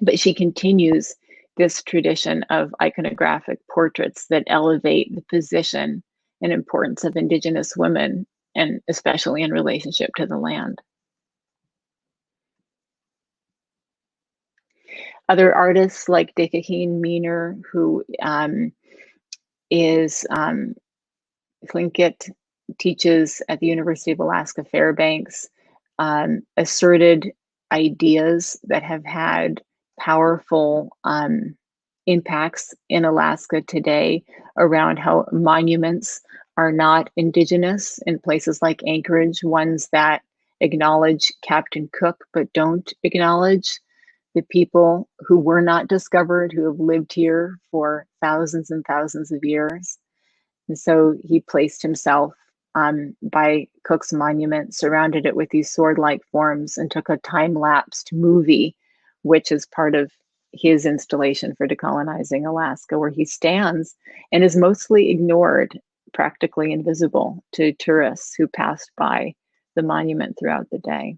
but she continues this tradition of iconographic portraits that elevate the position and importance of Indigenous women, and especially in relationship to the land. Other artists like Dekahn Meaner, who is Tlingit, teaches at the University of Alaska Fairbanks, asserted ideas that have had powerful impacts in Alaska today around how monuments are not Indigenous in places like Anchorage, ones that acknowledge Captain Cook but don't acknowledge the people who were not discovered, who have lived here for thousands and thousands of years. And so he placed himself by Cook's monument, surrounded it with these sword-like forms, and took a time-lapsed movie, which is part of his installation for Decolonizing Alaska, where he stands and is mostly ignored practically invisible to tourists who passed by the monument throughout the day.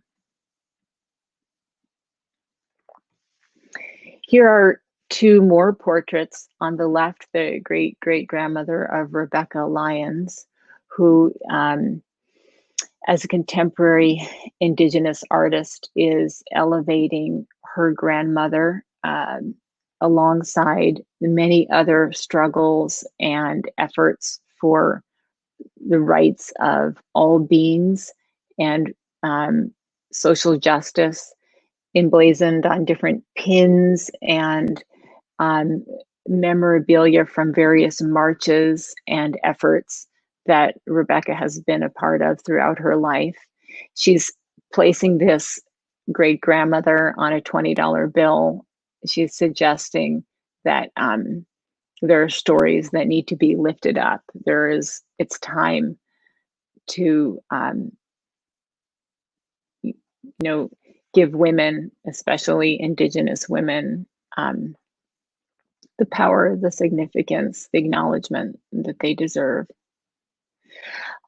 Here are two more portraits. On the left, the great-great-grandmother of Rebecca Lyons, who, as a contemporary Indigenous artist, is elevating her grandmother alongside many other struggles and efforts for the rights of all beings and social justice, emblazoned on different pins and memorabilia from various marches and efforts that Rebecca has been a part of throughout her life. She's placing this great-grandmother on a $20 bill. She's suggesting that there are stories that need to be lifted up. It's time to, give women, especially Indigenous women, the power, the significance, the acknowledgement that they deserve.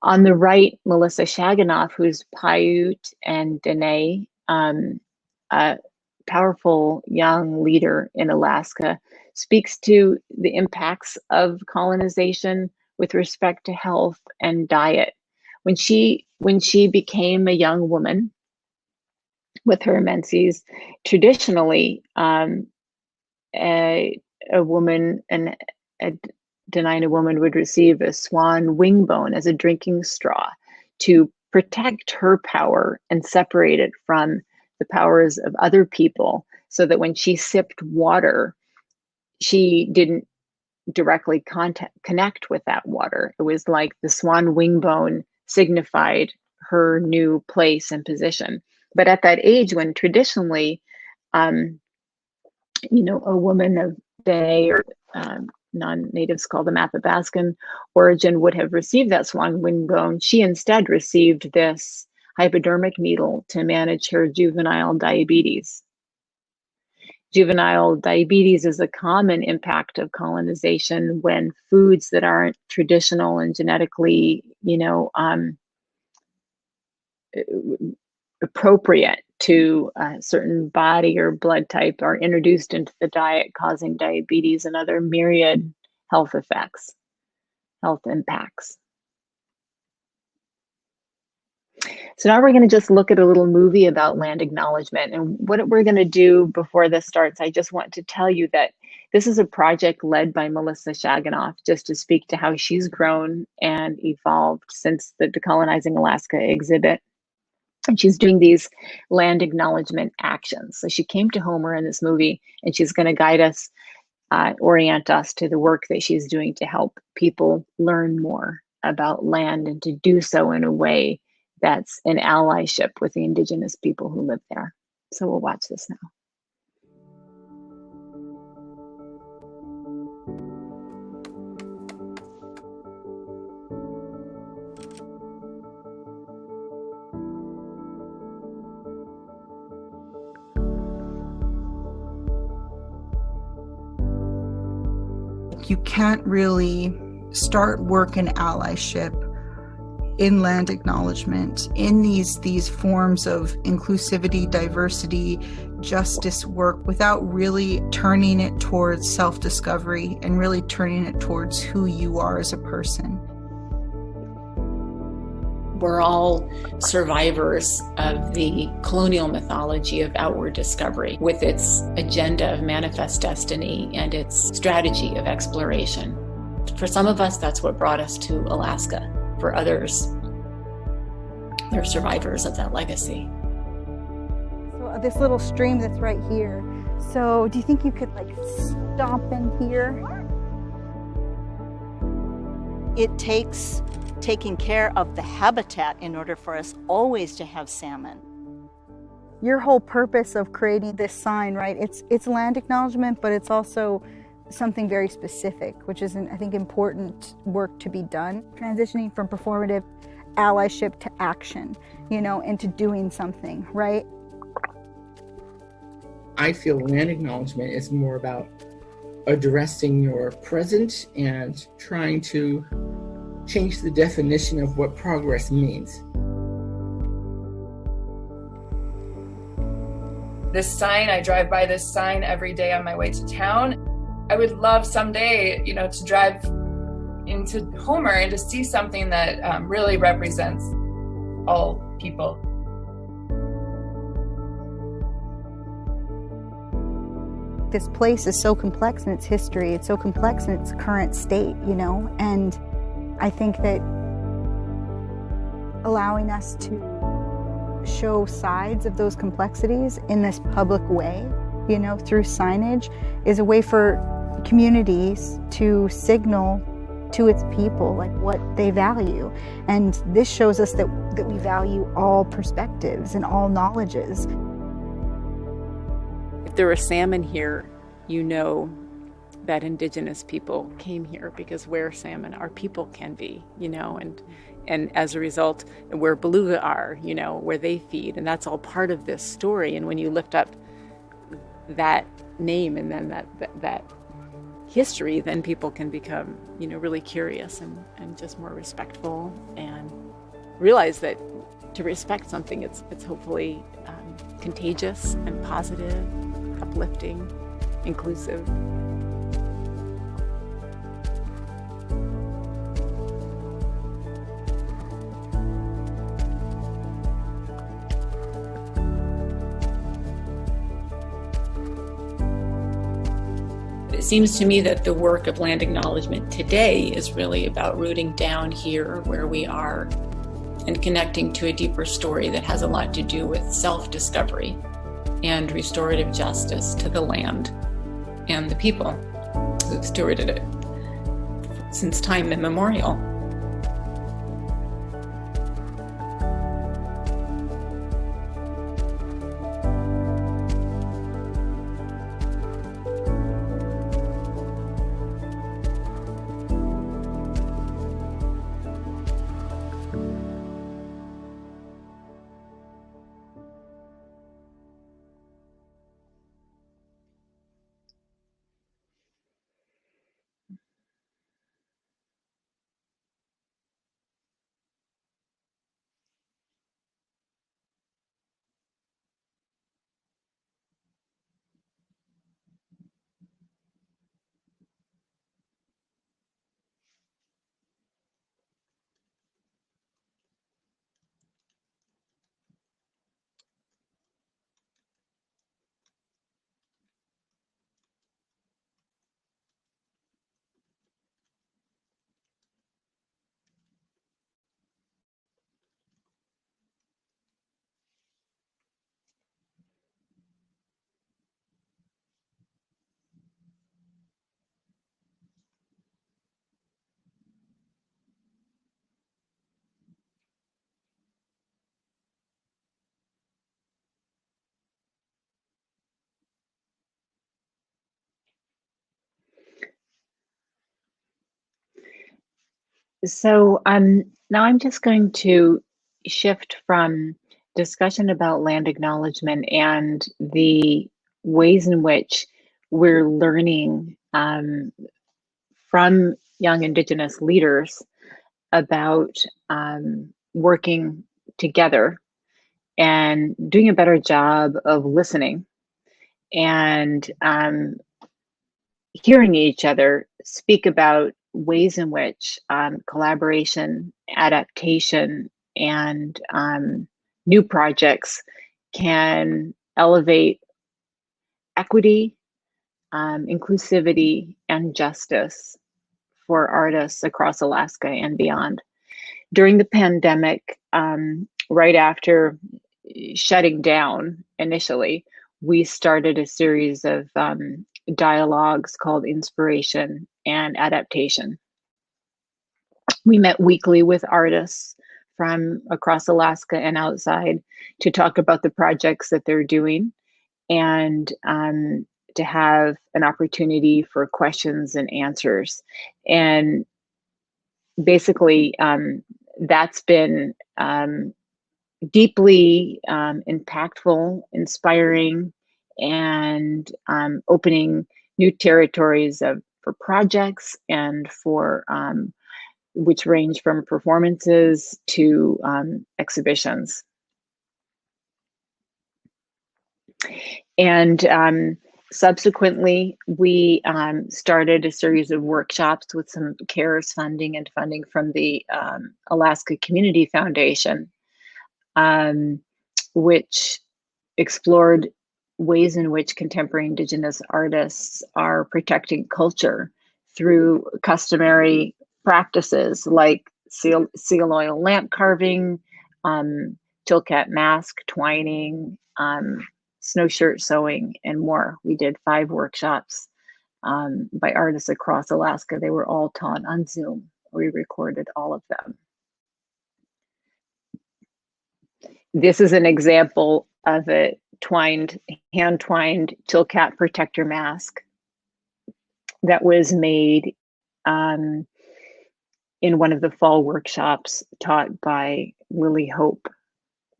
On the right, Melissa Shaganoff, who's Paiute and Dene, a powerful young leader in Alaska, speaks to the impacts of colonization with respect to health and diet. When she became a young woman with her menses, traditionally, a woman, a Dena'ina woman would receive a swan wing bone as a drinking straw to protect her power and separate it from the powers of other people, so that when she sipped water, she didn't directly connect with that water. It was like the swan wing bone signified her new place and position. But at that age, when traditionally, a woman of Dene or non-natives call them Athabascan origin would have received that swan wing bone, she instead received this hypodermic needle to manage her juvenile diabetes. Juvenile diabetes is a common impact of colonization when foods that aren't traditional and genetically, appropriate to a certain body or blood type are introduced into the diet, causing diabetes and other myriad health impacts. So now we're going to just look at a little movie about land acknowledgement. And what we're going to do before this starts, I just want to tell you that this is a project led by Melissa Shaganoff, just to speak to how she's grown and evolved since the Decolonizing Alaska exhibit. And she's doing these land acknowledgement actions. So she came to Homer in this movie, and she's going to guide us, orient us to the work that she's doing to help people learn more about land and to do so in a way that's in allyship with the Indigenous people who live there. So we'll watch this now. You can't really start work in allyship in land acknowledgement, in these forms of inclusivity, diversity, justice work, without really turning it towards self-discovery and really turning it towards who you are as a person. We're all survivors of the colonial mythology of outward discovery, with its agenda of manifest destiny and its strategy of exploration. For some of us, that's what brought us to Alaska. For others, they're survivors of that legacy. So this little stream that's right here. So do you think you could stomp in here? It takes taking care of the habitat in order for us always to have salmon. Your whole purpose of creating this sign, right? It's land acknowledgement, but it's also something very specific, which is, I think, important work to be done. Transitioning from performative allyship to action, into doing something, right? I feel land acknowledgement is more about addressing your present and trying to change the definition of what progress means. This sign, I drive by this sign every day on my way to town. I would love someday, to drive into Homer and to see something that really represents all people. This place is so complex in its history, it's so complex in its current state, and I think that allowing us to show sides of those complexities in this public way, through signage, is a way for communities to signal to its people like what they value. And this shows us that we value all perspectives and all knowledges. If there are salmon here, that indigenous people came here, because where salmon, our people can be, and as a result, where beluga are, where they feed, and that's all part of this story. And when you lift up that name and then that history, then people can become, really curious and just more respectful, and realize that to respect something, it's hopefully contagious and positive, uplifting, inclusive. It seems to me that the work of land acknowledgement today is really about rooting down here where we are and connecting to a deeper story that has a lot to do with self-discovery and restorative justice to the land and the people who've stewarded it since time immemorial. So now I'm just going to shift from discussion about land acknowledgement and the ways in which we're learning from young Indigenous leaders about working together and doing a better job of listening and hearing each other speak about ways in which collaboration, adaptation, and new projects can elevate equity, inclusivity, and justice for artists across Alaska and beyond. During the pandemic, right after shutting down initially, we started a series of dialogues called Inspiration and Adaptation. We met weekly with artists from across Alaska and outside to talk about the projects that they're doing and to have an opportunity for questions and answers. And basically, that's been deeply impactful, inspiring, and opening new territories for projects and for which range from performances to exhibitions. And subsequently, we started a series of workshops with some CARES funding and funding from the Alaska Community Foundation, which explored ways in which contemporary Indigenous artists are protecting culture through customary practices like seal oil lamp carving, Chilkat mask twining, snow shirt sewing, and more. We did 5 workshops by artists across Alaska. They were all taught on Zoom. We recorded all of them. This is an example of a hand-twined Chilkat protector mask that was made in one of the fall workshops taught by Lily Hope,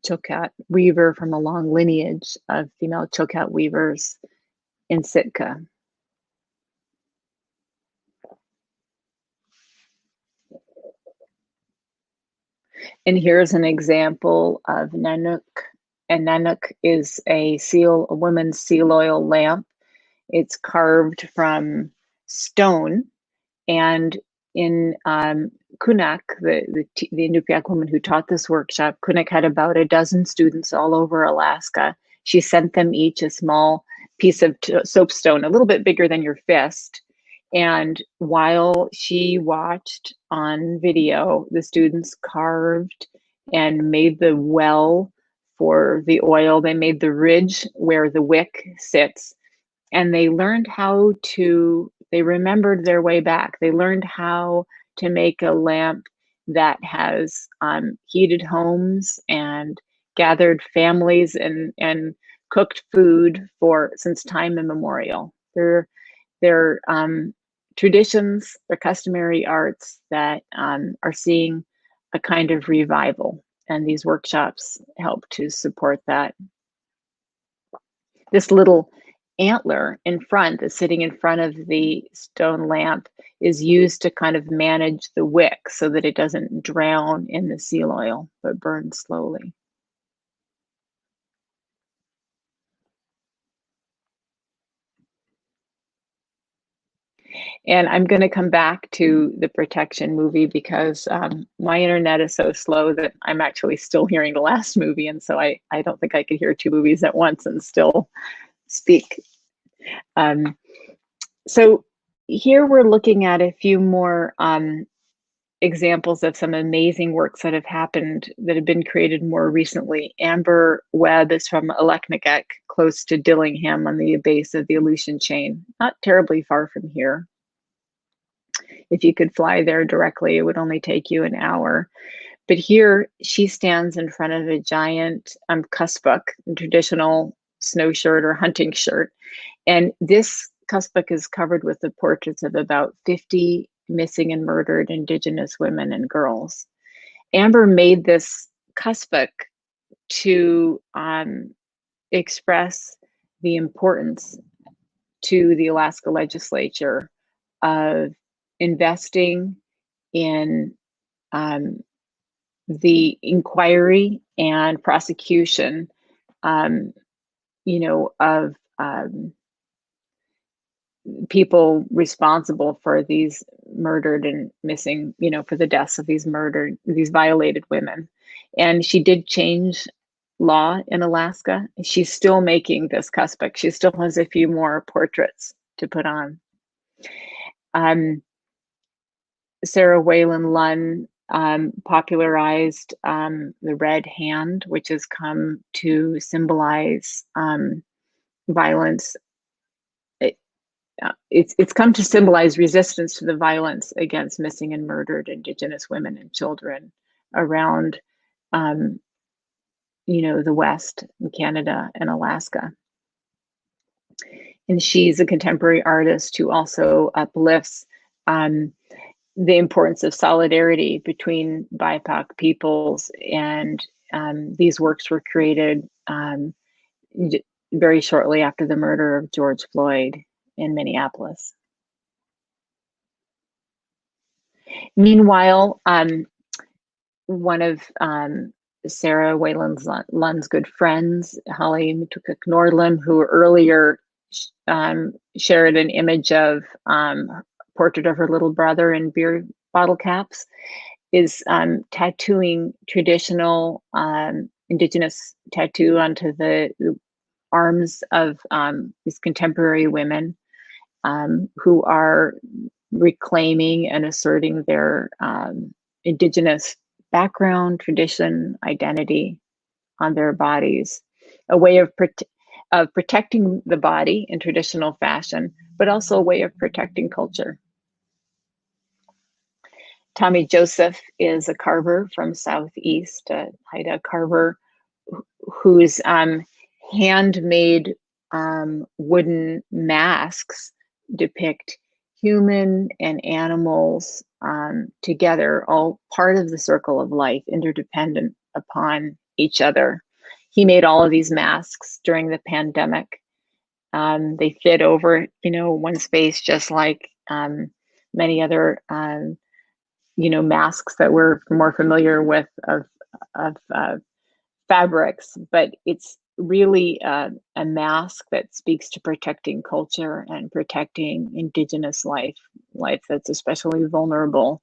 Chilkat weaver from a long lineage of female Chilkat weavers in Sitka. And here's an example of Nanook. And Nanook is a woman's seal oil lamp. It's carved from stone. And in Kunak, the Inupiaq woman who taught this workshop, Kunak had about a dozen students all over Alaska. She sent them each a small piece of soapstone, a little bit bigger than your fist. And while she watched on video, the students carved and made the well for the oil. They made the ridge where the wick sits. And they learned they remembered their way back. They learned how to make a lamp that has heated homes and gathered families and cooked food since time immemorial. They're traditions, they're customary arts that are seeing a kind of revival, and these workshops help to support that. This little antler in front, that's sitting in front of the stone lamp, is used to kind of manage the wick so that it doesn't drown in the seal oil, but burns slowly. And I'm going to come back to the protection movie because my internet is so slow that I'm actually still hearing the last movie. And so I don't think I could hear 2 movies at once and still speak. So here we're looking at a few more examples of some amazing works that have happened, that have been created more recently. Amber Webb is from Aleknagek, close to Dillingham on the base of the Aleutian chain, not terribly far from here. If you could fly there directly, it would only take you an hour. But here she stands in front of a giant kuspuk, a traditional snow shirt or hunting shirt. And this kuspuk is covered with the portraits of about 50 missing and murdered Indigenous women and girls. Amber made this kuspuk to express the importance to the Alaska legislature of investing in the inquiry and prosecution, of people responsible for these murdered and missing, for the deaths of these violated women. And she did change law in Alaska. She's still making this kuspuk. She still has a few more portraits to put on. Sarah Whalen Lunn popularized the red hand, which has come to symbolize violence. It's come to symbolize resistance to the violence against missing and murdered Indigenous women and children around, the West, in Canada and Alaska. And she's a contemporary artist who also uplifts the importance of solidarity between BIPOC peoples, and these works were created very shortly after the murder of George Floyd in Minneapolis. Meanwhile, one of Sarah Wayland's good friends, Holly Mtukuk-Nordlund, who earlier shared an image of portrait of her little brother in beer bottle caps, is tattooing traditional indigenous tattoo onto the arms of these contemporary women who are reclaiming and asserting their indigenous background, tradition, identity on their bodies, a way of protecting the body in traditional fashion, but also a way of protecting culture. Tommy Joseph is a carver from Southeast, a Haida carver, whose handmade wooden masks depict human and animals together, all part of the circle of life, interdependent upon each other. He made all of these masks during the pandemic. They fit over, one space, just like many other, masks that we're more familiar with of fabrics, but it's really a mask that speaks to protecting culture and protecting indigenous life that's especially vulnerable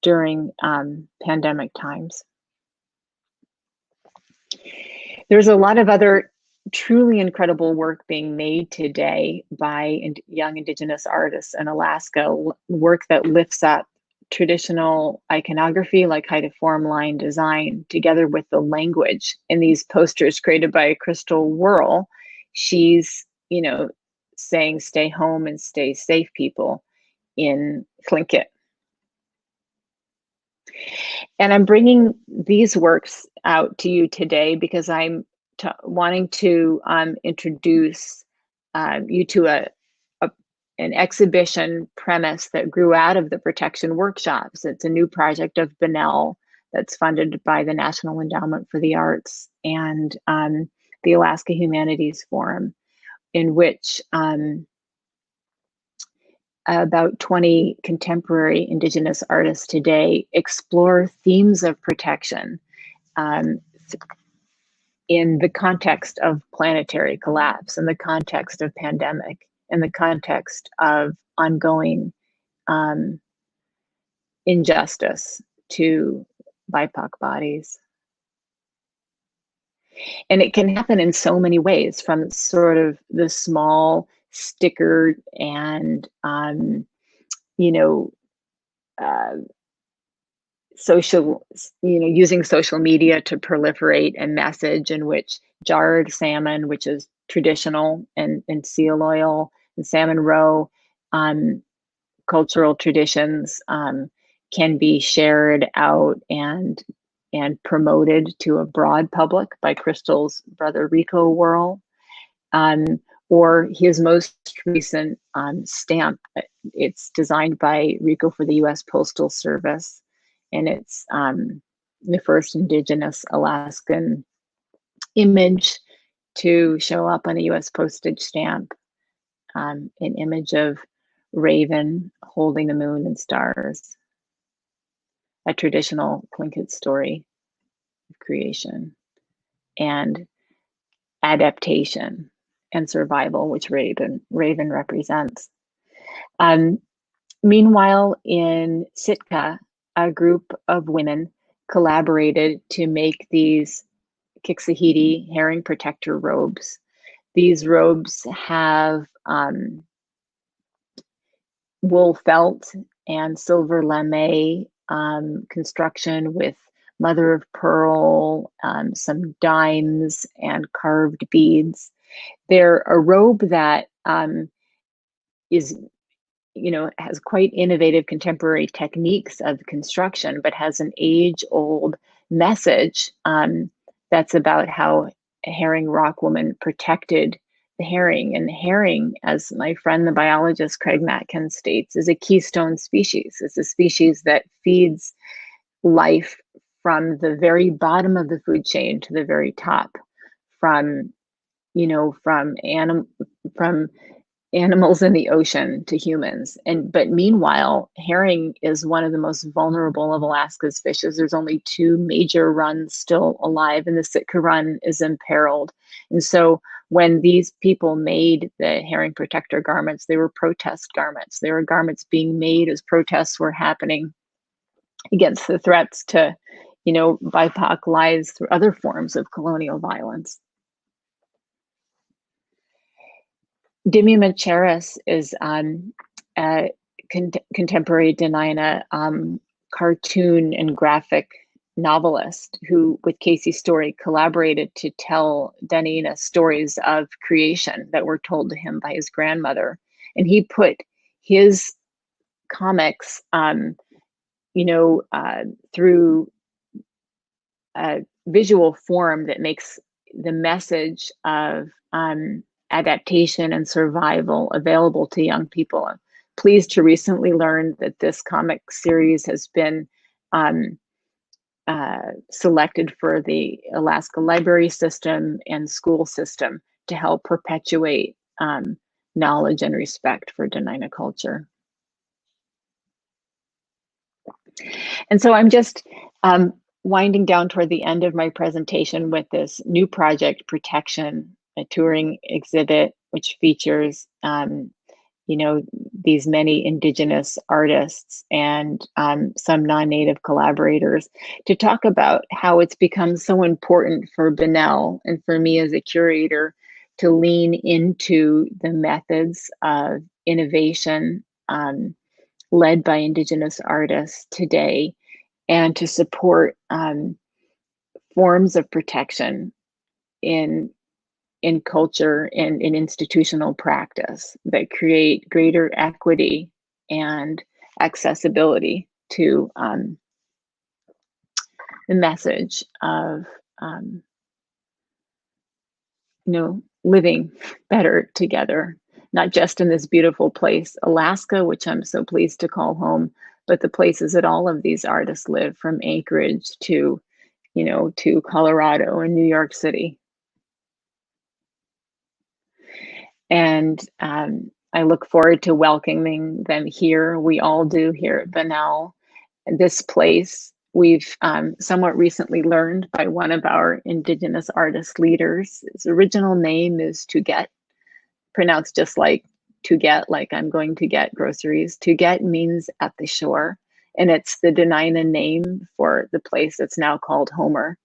during pandemic times. There's a lot of other truly incredible work being made today by young indigenous artists in Alaska, work that lifts up traditional iconography like Haida form line design together with the language in these posters created by Crystal Whirl. She's, saying stay home and stay safe, people, in Tlingit. And I'm bringing these works out to you today because I'm wanting to introduce you to an exhibition premise that grew out of the protection workshops. It's a new project of Banal that's funded by the National Endowment for the Arts and the Alaska Humanities Forum, in which about 20 contemporary indigenous artists today explore themes of protection in the context of planetary collapse, in the context of pandemic, in the context of ongoing injustice to BIPOC bodies. And it can happen in so many ways, from sort of the small stickered and, social, using social media to proliferate a message in which jarred salmon, which is traditional, and seal oil and salmon roe cultural traditions can be shared out and promoted to a broad public by Crystal's brother Rico Whirl, or his most recent stamp. It's designed by Rico for the U.S. Postal Service, and it's the first indigenous Alaskan image to show up on a U.S. postage stamp, an image of Raven holding the moon and stars, a traditional Tlingit story of creation and adaptation and survival, which Raven represents. Meanwhile, in Sitka, a group of women collaborated to make these Kiksahidi herring protector robes. These robes have wool felt and silver lame construction with mother of pearl, some dimes, and carved beads. They're a robe that is, has quite innovative contemporary techniques of construction, but has an age-old message that's about how a herring rock woman protected the herring. And herring, as my friend the biologist Craig Matkin states, is a keystone species. It's a species that feeds life from the very bottom of the food chain to the very top, from animals in the ocean to humans. But meanwhile, herring is one of the most vulnerable of Alaska's fishes. There's only 2 major runs still alive, and the Sitka run is imperiled. And so when these people made the herring protector garments, they were protest garments. They were garments being made as protests were happening against the threats to, BIPOC lives through other forms of colonial violence. Dimi Macheris is a contemporary Dena'ina cartoon and graphic novelist who, with Casey Story, collaborated to tell Dena'ina stories of creation that were told to him by his grandmother. And he put his comics, through a visual form that makes the message of adaptation and survival available to young people. I'm pleased to recently learn that this comic series has been selected for the Alaska library system and school system to help perpetuate knowledge and respect for Dena'ina culture. And so I'm just winding down toward the end of my presentation with this new project, Protection, a touring exhibit, which features, these many Indigenous artists and some non-Native collaborators to talk about how it's become so important for Banal and for me as a curator to lean into the methods of innovation led by Indigenous artists today, and to support forms of protection in culture and in institutional practice that create greater equity and accessibility to the message of living better together, not just in this beautiful place, Alaska, which I'm so pleased to call home, but the places that all of these artists live, from Anchorage to, to Colorado and New York City. And I look forward to welcoming them here. We all do here at Banal. This place, we've somewhat recently learned by one of our Indigenous artist leaders. His original name is To Get, pronounced just like to get, like I'm going to get groceries. To Get means at the shore, and it's the Dena'ina name for the place that's now called Homer.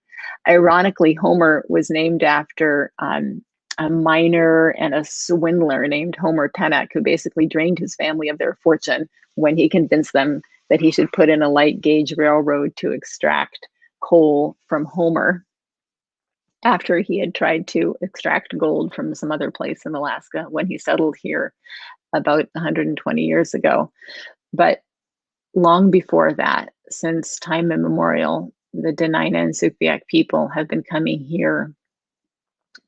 Ironically, Homer was named after a miner and a swindler named Homer Pennock, who basically drained his family of their fortune when he convinced them that he should put in a light gauge railroad to extract coal from Homer, after he had tried to extract gold from some other place in Alaska when he settled here about 120 years ago. But long before that, since time immemorial, the Dena'ina and Sugpiaq people have been coming here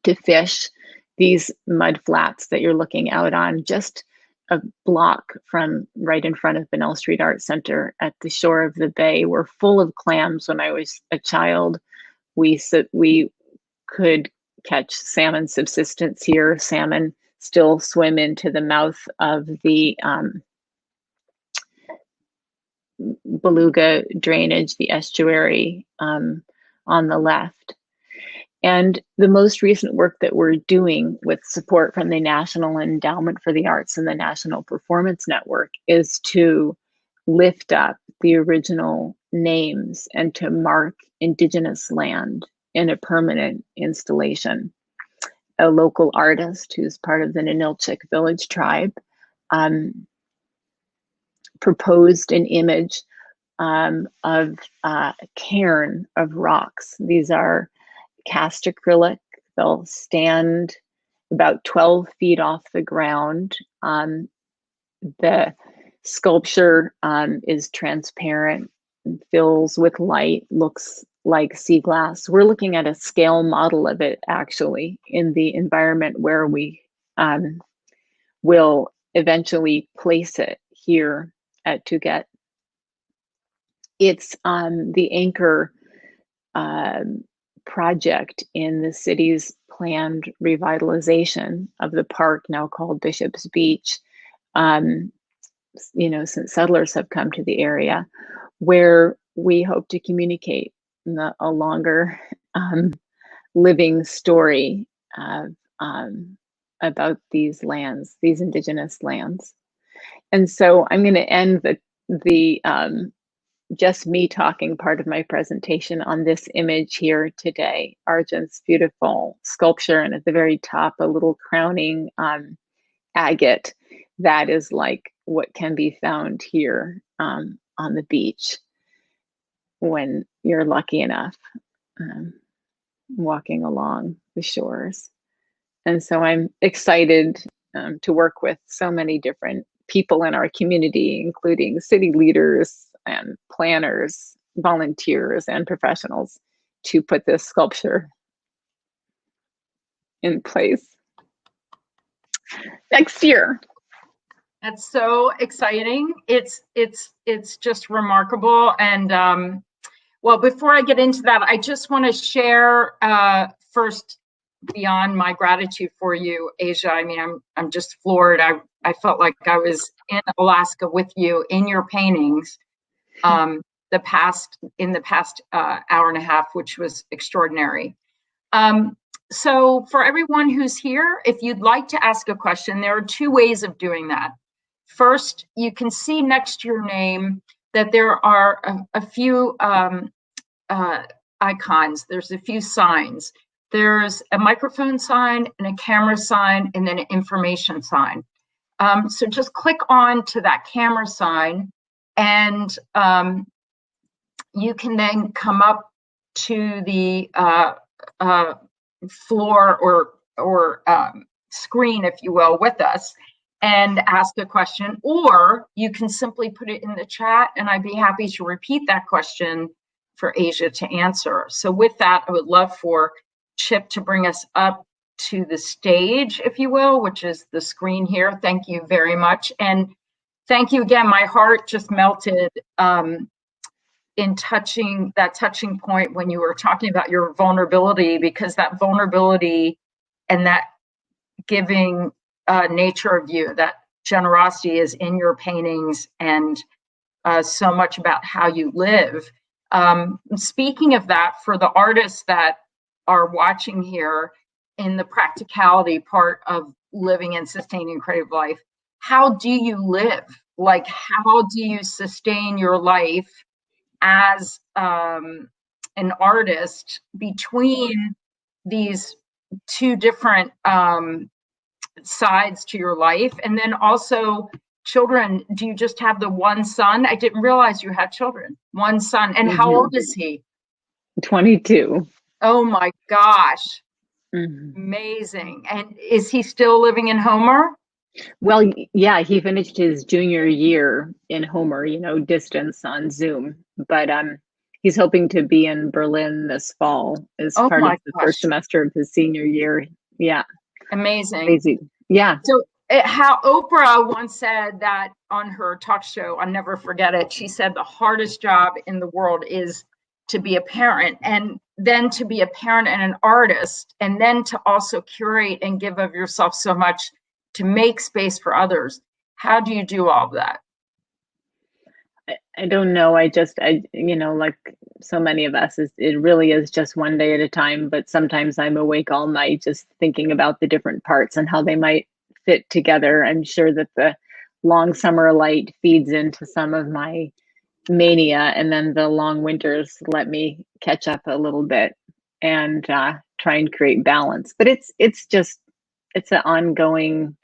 to fish these mud flats that you're looking out on, just a block from right in front of Banal Street Art Center at the shore of the bay. Were full of clams when I was a child. We could catch salmon subsistence here. Salmon still swim into the mouth of the Beluga drainage, the estuary on the left. And the most recent work that we're doing with support from the National Endowment for the Arts and the National Performance Network is to lift up the original names and to mark Indigenous land in a permanent installation. A local artist who's part of the Ninilchik village tribe proposed an image of a cairn of rocks. These are cast acrylic. They'll stand about 12 feet off the ground. The sculpture is transparent, fills with light, looks like sea glass. We're looking at a scale model of it actually in the environment where we will eventually place it here at To Get. It's the anchor project in the city's planned revitalization of the park, now called Bishop's Beach, since settlers have come to the area, where we hope to communicate a longer living story of, about these lands, these indigenous lands. And so I'm going to end the just me talking part of my presentation on this image here today, Argent's beautiful sculpture, and at the very top, a little crowning agate that is like what can be found here on the beach when you're lucky enough walking along the shores. And so I'm excited to work with so many different people in our community, including city leaders and planners, volunteers, and professionals, to put this sculpture in place next year. That's so exciting. It's just remarkable. And well, before I get into that, I just want to share first, beyond my gratitude for you, Asia. I mean, I'm just floored. I felt like I was in Alaska with you in your paintings in the past hour and a half, which was extraordinary. So for everyone who's here, if you'd like to ask a question, there are two ways of doing that. First, you can see next to your name that there are a few icons. There's a few signs. There's a microphone sign and a camera sign and then an information sign. So just click on to that camera sign, and you can then come up to the floor or screen, if you will, with us and ask a question, or you can simply put it in the chat and I'd be happy to repeat that question for Asia to answer. So with that, I would love for Chip to bring us up to the stage, if you will, which is the screen here. Thank you very much. And thank you again. My heart just melted in touching point when you were talking about your vulnerability, because that vulnerability and that giving nature of you, that generosity is in your paintings, and so much about how you live. Speaking of that, for the artists that are watching here, in the practicality part of living and sustaining creative life, how do you live? Like, how do you sustain your life as an artist between these two different sides to your life? And then also children, do you just have the one son? I didn't realize you had children. One son. And how old is he? 22. Oh my gosh. Mm-hmm. Amazing. And is he still living in Homer? Well, yeah, he finished his junior year in Homer, distance on Zoom, but he's hoping to be in Berlin this fall as part of the first semester of his senior year. Yeah. Amazing. Yeah. So how Oprah once said that on her talk show, I'll never forget it. She said the hardest job in the world is to be a parent, and then to be a parent and an artist, and then to also curate and give of yourself so much to make space for others. How do you do all of that? I don't know. I like so many of us, it really is just one day at a time, but sometimes I'm awake all night just thinking about the different parts and how they might fit together. I'm sure that the long summer light feeds into some of my mania, and then the long winters let me catch up a little bit and try and create balance. But it's an ongoing,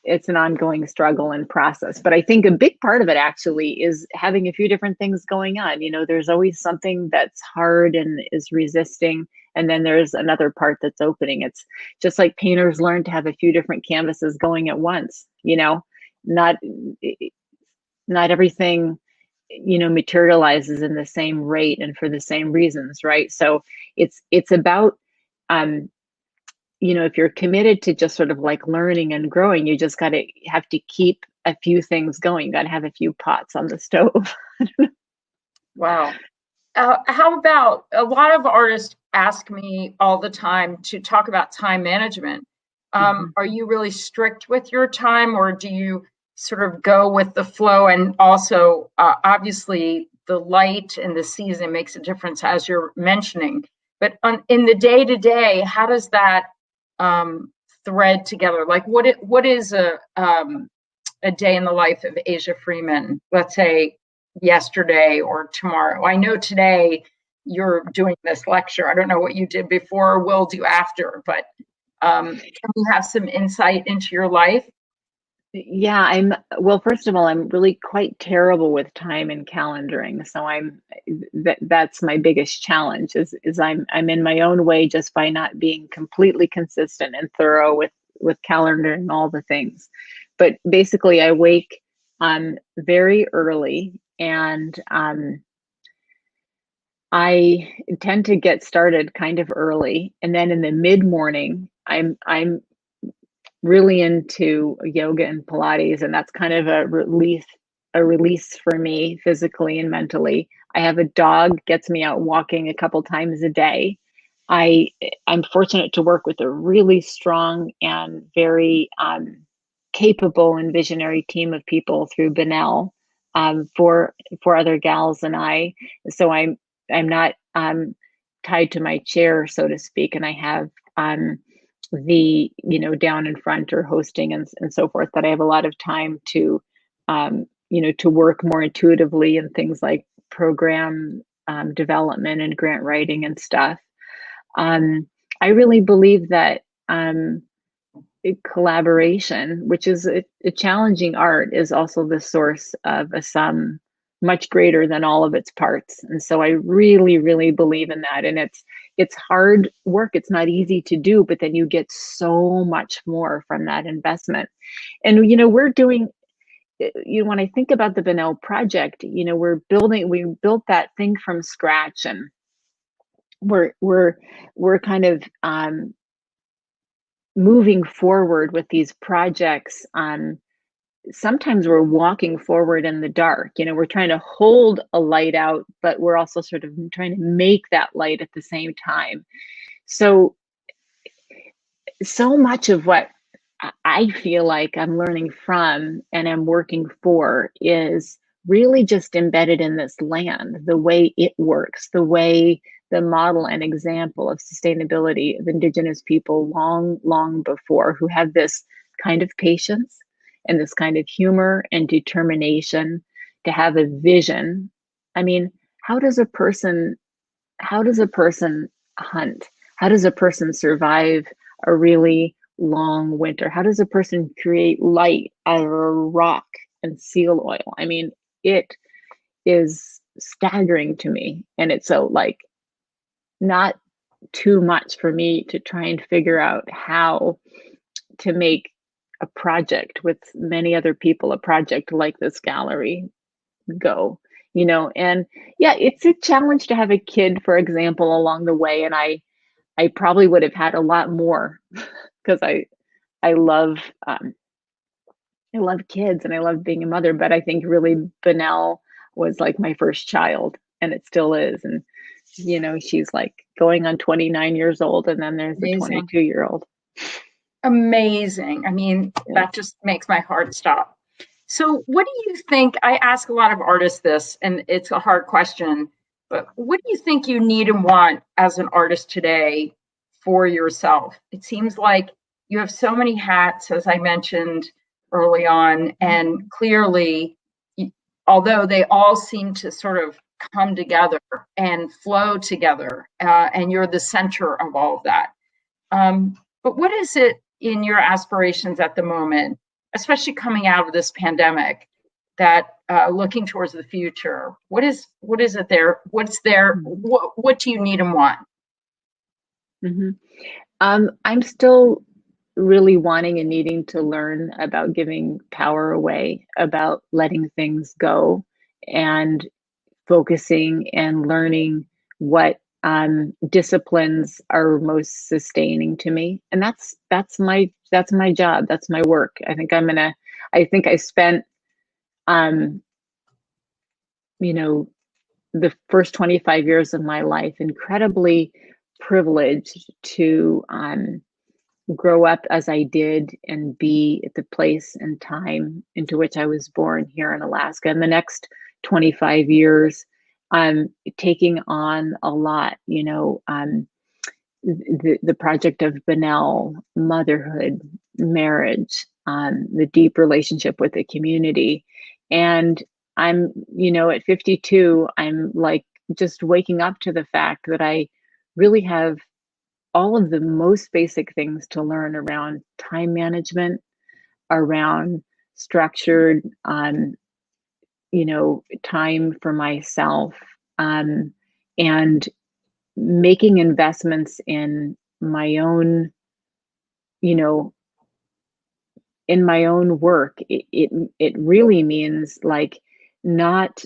it's an ongoing struggle and process. But I think a big part of it actually is having a few different things going on. There's always something that's hard and is resisting, and then there's another part that's opening. It's just like painters learn to have a few different canvases going at once. Not everything, materializes in the same rate and for the same reasons, right? So it's about, if you're committed to just sort of like learning and growing, you just have to keep a few things going. You got to have a few pots on the stove. Wow. How about, a lot of artists ask me all the time to talk about time management. Are you really strict with your time, or do you sort of go with the flow? And also, obviously, the light and the season makes a difference, as you're mentioning. But in the day to day, how does that thread together? Like, what is a day in the life of Asia Freeman? Let's say yesterday or tomorrow. I know today you're doing this lecture. I don't know what you did before or will do after, but can you have some insight into your life? Yeah, well, first of all, I'm really quite terrible with time and calendaring. So that's my biggest challenge is I'm in my own way just by not being completely consistent and thorough with calendaring all the things. But basically I wake very early, and I tend to get started kind of early, and then in the mid-morning I'm really into yoga and Pilates, and that's kind of a release for me physically and mentally. I have a dog, gets me out walking a couple times a day. I'm fortunate to work with a really strong and very capable and visionary team of people through Banal, for other gals and I. So I'm not tied to my chair, so to speak, and I have the down in front or hosting and so forth, that I have a lot of time to to work more intuitively in things like program development and grant writing and stuff. I really believe that collaboration, which is a challenging art, is also the source of a sum much greater than all of its parts. And so I really, really believe in that. And it's hard work. It's not easy to do, but then you get so much more from that investment. And, we're doing, when I think about the Banal project, we built that thing from scratch, and we're kind of moving forward with these projects. Sometimes we're walking forward in the dark. We're trying to hold a light out, but we're also sort of trying to make that light at the same time. So much of what I feel like I'm learning from and I'm working for is really just embedded in this land, the way it works, the way the model and example of sustainability of Indigenous people long before, who have this kind of patience and this kind of humor and determination to have a vision. I mean, how does a person hunt? How does a person survive a really long winter? How does a person create light out of a rock and seal oil? I mean, it is staggering to me. And it's so not too much for me to try and figure out how to make a project with many other people, a project like this gallery, go, and yeah, it's a challenge to have a kid, for example, along the way. And I probably would have had a lot more because I love kids and I love being a mother, but I think really Banal was like my first child, and it still is. And she's like going on 29 years old, and then there's the 22-year-old. Amazing. I mean, that just makes my heart stop. So what do you think? I ask a lot of artists this, and it's a hard question, but what do you think you need and want as an artist today for yourself? It seems like you have so many hats, as I mentioned early on, and clearly, although they all seem to sort of come together and flow together, and you're the center of all of that. But what is it in your aspirations at the moment, especially coming out of this pandemic, that looking towards the future, what is it there? What's there? What do you need and want? Mm-hmm. I'm still really wanting and needing to learn about giving power away, about letting things go, and focusing and learning what disciplines are most sustaining to me. And that's my job. That's my work. I think I spent the first 25 years of my life incredibly privileged to grow up as I did and be at the place and time into which I was born here in Alaska. And the next 25 years, I'm taking on a lot, the project of Banal, motherhood, marriage, the deep relationship with the community. And I'm, at 52, I'm like just waking up to the fact that I really have all of the most basic things to learn around time management, around structured, time for myself, and making investments in my own, in my own work. It really means like not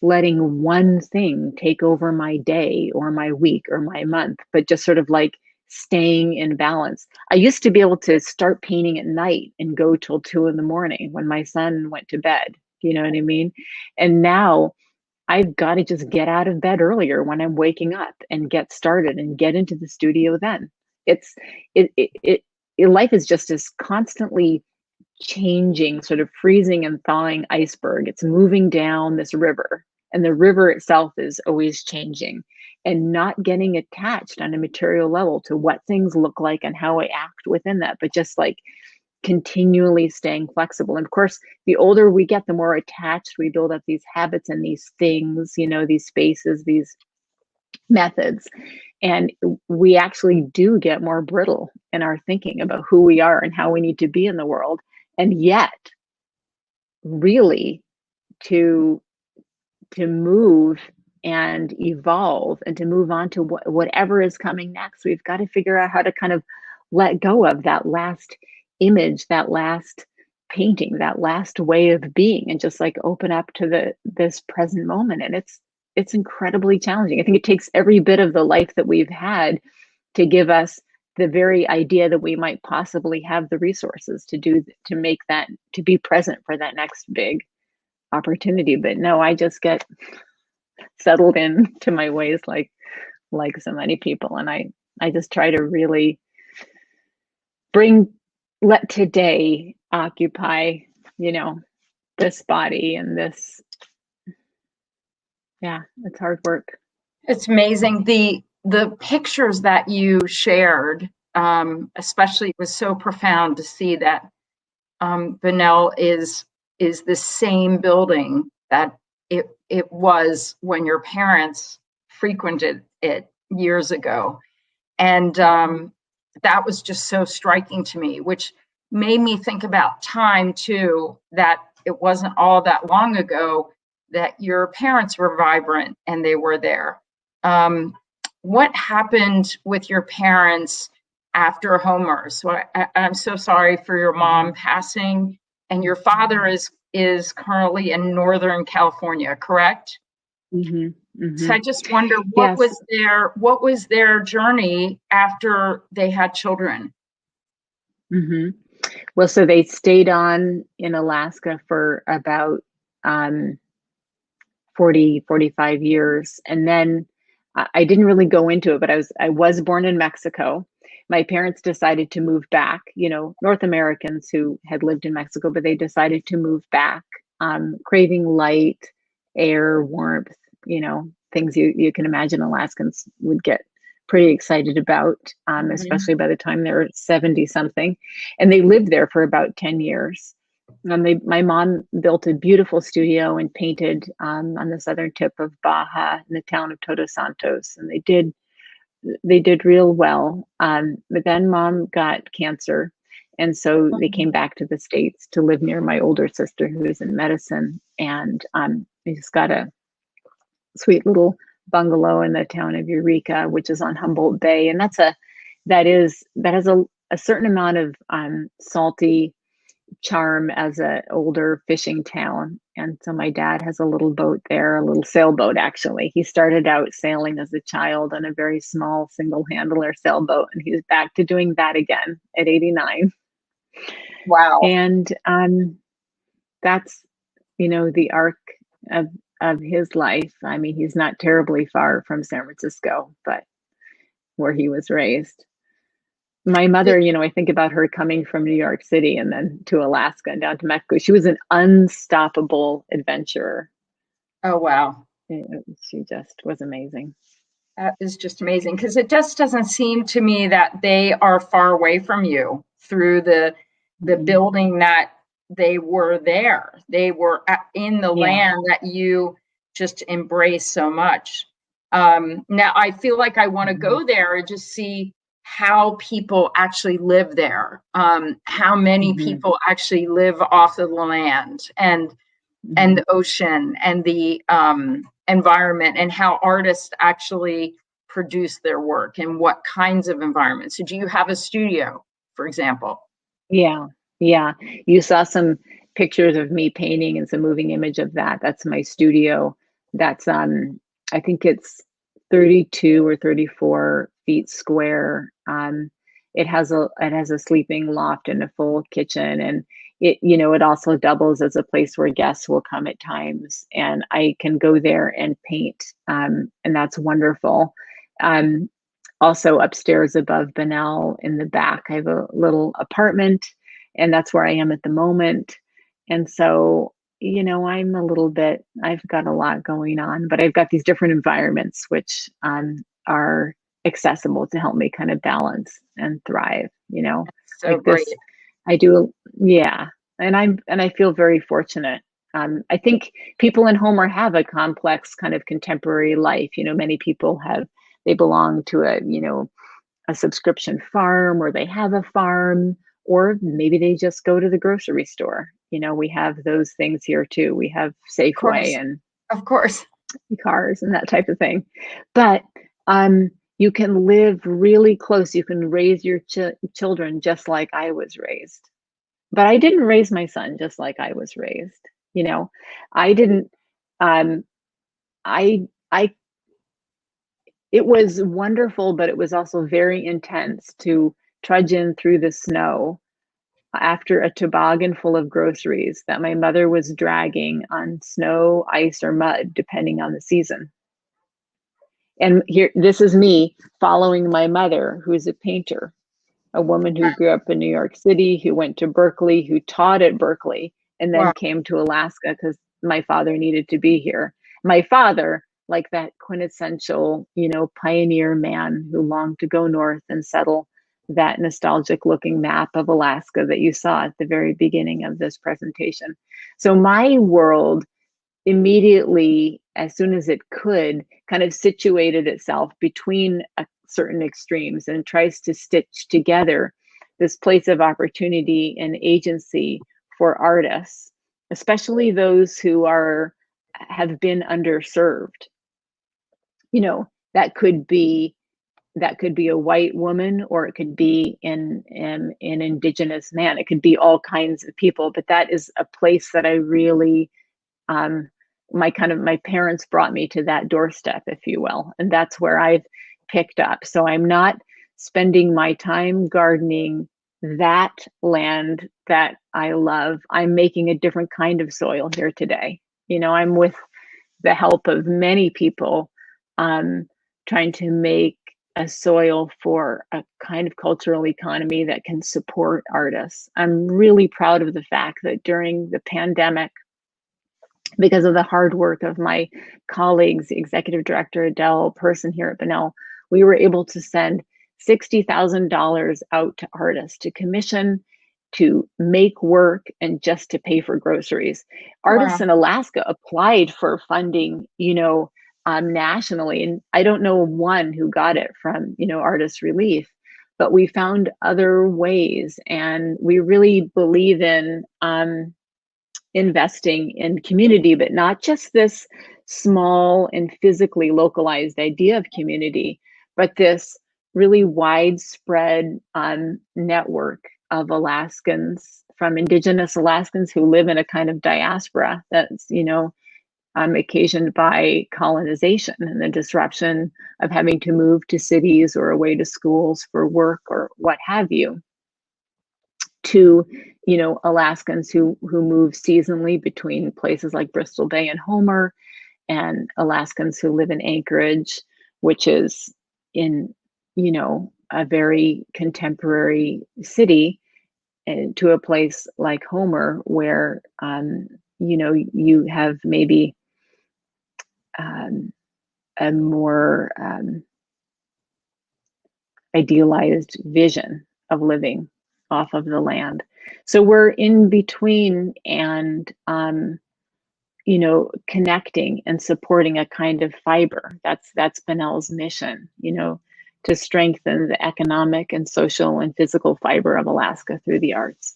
letting one thing take over my day or my week or my month, but just sort of like staying in balance. I used to be able to start painting at night and go till 2 a.m. when my son went to bed. You know what I mean? And now I've got to just get out of bed earlier when I'm waking up and get started and get into the studio then. Life is just this constantly changing, sort of freezing and thawing iceberg. It's moving down this river, and the river itself is always changing, and not getting attached on a material level to what things look like and how I act within that, but just like continually staying flexible. And of course, the older we get, the more attached we build up these habits and these things, these spaces, these methods. And we actually do get more brittle in our thinking about who we are and how we need to be in the world. And yet, really, to move and evolve and to move on to whatever is coming next, we've got to figure out how to kind of let go of that last image, that last painting, that last way of being, and just like open up to this present moment. And it's incredibly challenging. I think it takes every bit of the life that we've had to give us the very idea that we might possibly have the resources to make that, to be present for that next big opportunity. But no, I just get settled into my ways like so many people. And I just try to really let today occupy, this body and this, it's hard work. It's amazing. The pictures that you shared, especially, was so profound to see that Banal is the same building that it was when your parents frequented it years ago. And that was just so striking to me, which made me think about time too, that it wasn't all that long ago that your parents were vibrant and they were there. What happened with your parents after Homer? So I'm so sorry for your mom passing, and your father is currently in Northern California, correct? Mm-hmm. Mm-hmm. So I just wonder what was their journey after they had children? Mm-hmm. Well, so they stayed on in Alaska for about 45 years. And then I didn't really go into it, but I was born in Mexico. My parents decided to move back, North Americans who had lived in Mexico, but they decided to move back, craving light, air, warmth, things you can imagine Alaskans would get pretty excited about, especially by the time they were 70 something. And they lived there for about 10 years. My mom built a beautiful studio and painted on the southern tip of Baja in the town of Todos Santos. And they did real well. But then mom got cancer. And so they came back to the States to live near my older sister who is in medicine. And they just got a sweet little bungalow in the town of Eureka, which is on Humboldt Bay. And that has a certain amount of salty charm as an older fishing town. And so my dad has a little boat there, a little sailboat, actually. He started out sailing as a child on a very small single handler sailboat, and he's back to doing that again at 89. Wow. And that's, the arc of his life. I mean, he's not terribly far from San Francisco, but where he was raised. My mother, I think about her coming from New York City and then to Alaska and down to Mexico. She was an unstoppable adventurer. Oh, wow. She just was amazing. That is just amazing, because it just doesn't seem to me that they are far away from you through the building that they were there. They were in the land that you just embrace so much. Now I feel like I want to go there and just see how people actually live there, how many people actually live off of the land and the ocean and the environment, and how artists actually produce their work and what kinds of environments. So do you have a studio, for example? Yeah. You saw some pictures of me painting and some moving image of that. That's my studio. That's I think it's 32 or 34 feet square. It has a sleeping loft and a full kitchen, and it also doubles as a place where guests will come at times, and I can go there and paint, and that's wonderful. Also upstairs above Banal in the back, I have a little apartment, and that's where I am at the moment. And so, I've got a lot going on, but I've got these different environments which are accessible to help me kind of balance and thrive, So like great. this. I do. Yeah. And I feel very fortunate. I think people in Homer have a complex kind of contemporary life. Many people they belong to a subscription farm, or they have a farm, or maybe they just go to the grocery store. We have those things here too. We have Safeway and of course cars and that type of thing. But you can live really close. You can raise your children just like I was raised. But I didn't raise my son just like I was raised. I didn't. It was wonderful, but it was also very intense to trudge in through the snow after a toboggan full of groceries that my mother was dragging on snow, ice, or mud, depending on the season. And this is me following my mother, who's a painter, a woman who grew up in New York City, who went to Berkeley, who taught at Berkeley, and then came to Alaska because my father needed to be here. My father, like that quintessential, pioneer man who longed to go north and settle that nostalgic looking map of Alaska that you saw at the very beginning of this presentation. So my world immediately, as soon as it could, kind of situated itself between certain extremes and tries to stitch together this place of opportunity and agency for artists, especially those who have been underserved. That could be a white woman, or it could be an indigenous man. It could be all kinds of people, but that is a place that I really, my parents brought me to that doorstep, if you will, and that's where I've picked up. So I'm not spending my time gardening that land that I love. I'm making a different kind of soil here today. I'm with the help of many people, trying to make a soil for a kind of cultural economy that can support artists. I'm really proud of the fact that during the pandemic, because of the hard work of my colleagues, the executive director, Adele, person here at Banal, we were able to send $60,000 out to artists to commission, to make work, and just to pay for groceries. Artists in Alaska applied for funding, nationally, and I don't know one who got it from, Artist Relief, but we found other ways, and we really believe in investing in community, but not just this small and physically localized idea of community, but this really widespread network of Alaskans, from indigenous Alaskans who live in a kind of diaspora that's, occasioned by colonization and the disruption of having to move to cities or away to schools for work or what have you, to Alaskans who move seasonally between places like Bristol Bay and Homer, and Alaskans who live in Anchorage, which is in, a very contemporary city, to a place like Homer where, you have maybe a more idealized vision of living off of the land. So we're in between and, connecting and supporting a kind of fiber. That's Banal's mission, to strengthen the economic and social and physical fiber of Alaska through the arts.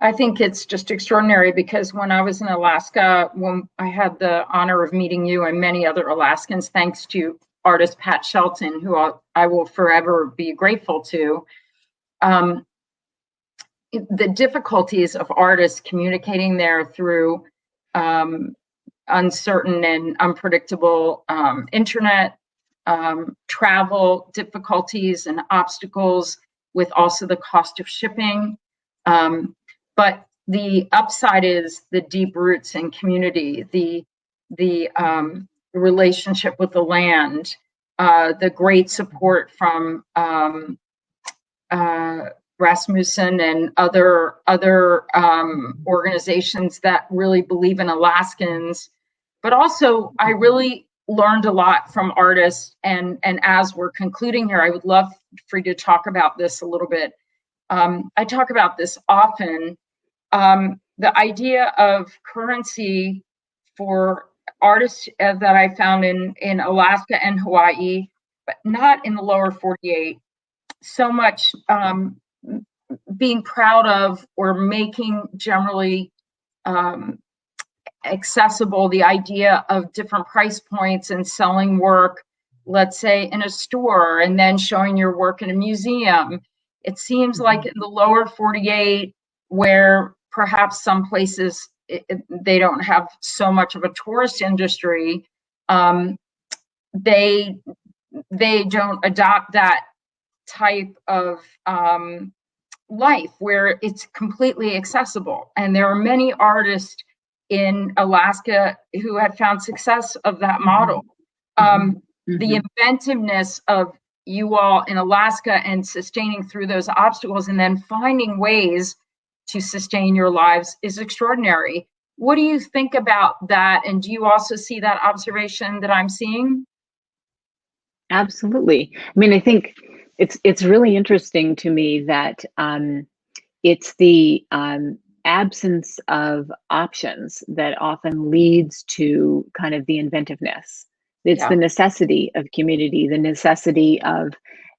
I think it's just extraordinary because when I was in Alaska, when I had the honor of meeting you and many other Alaskans, thanks to artist Pat Shelton, who I will forever be grateful to, the difficulties of artists communicating there through uncertain and unpredictable internet, travel difficulties and obstacles, with also the cost of shipping. But the upside is the deep roots in community, the relationship with the land, the great support from Rasmussen and other organizations that really believe in Alaskans. But also, I really learned a lot from artists. And as we're concluding here, I would love for you to talk about this a little bit. I talk about this often. The idea of currency for artists that I found in Alaska and Hawaii, but not in the lower 48, so much being proud of or making generally accessible the idea of different price points and selling work, let's say in a store, and then showing your work in a museum. It seems like in the lower 48, where perhaps some places they don't have so much of a tourist industry, they don't adopt that type of life where it's completely accessible. And there are many artists in Alaska who have found success of that model. The inventiveness of you all in Alaska and sustaining through those obstacles and then finding ways to sustain your lives is extraordinary. What do you think about that? And do you also see that observation that I'm seeing? Absolutely. I mean, I think it's really interesting to me that it's the absence of options that often leads to kind of the inventiveness. It's the necessity of community, the necessity of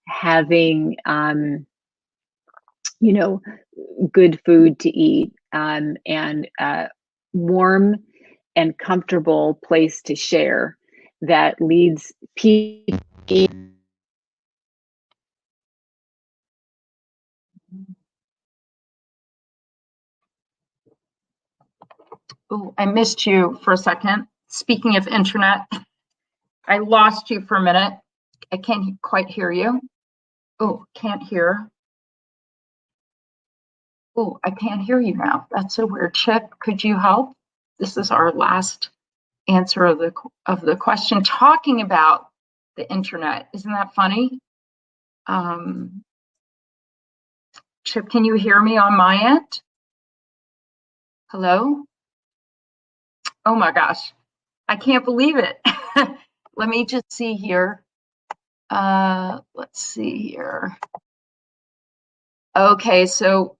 having, good food to eat, and a warm and comfortable place to share that leads people. Oh, I missed you for a second. Speaking of internet, I lost you for a minute. I can't quite hear you. Oh, can't hear. Oh, I can't hear you now. That's so weird. Chip, could you help? This is our last answer of the question, talking about the internet. Isn't that funny? Chip, can you hear me on my end? Hello? Oh my gosh, I can't believe it. Let me just see here. Let's see here. Okay, so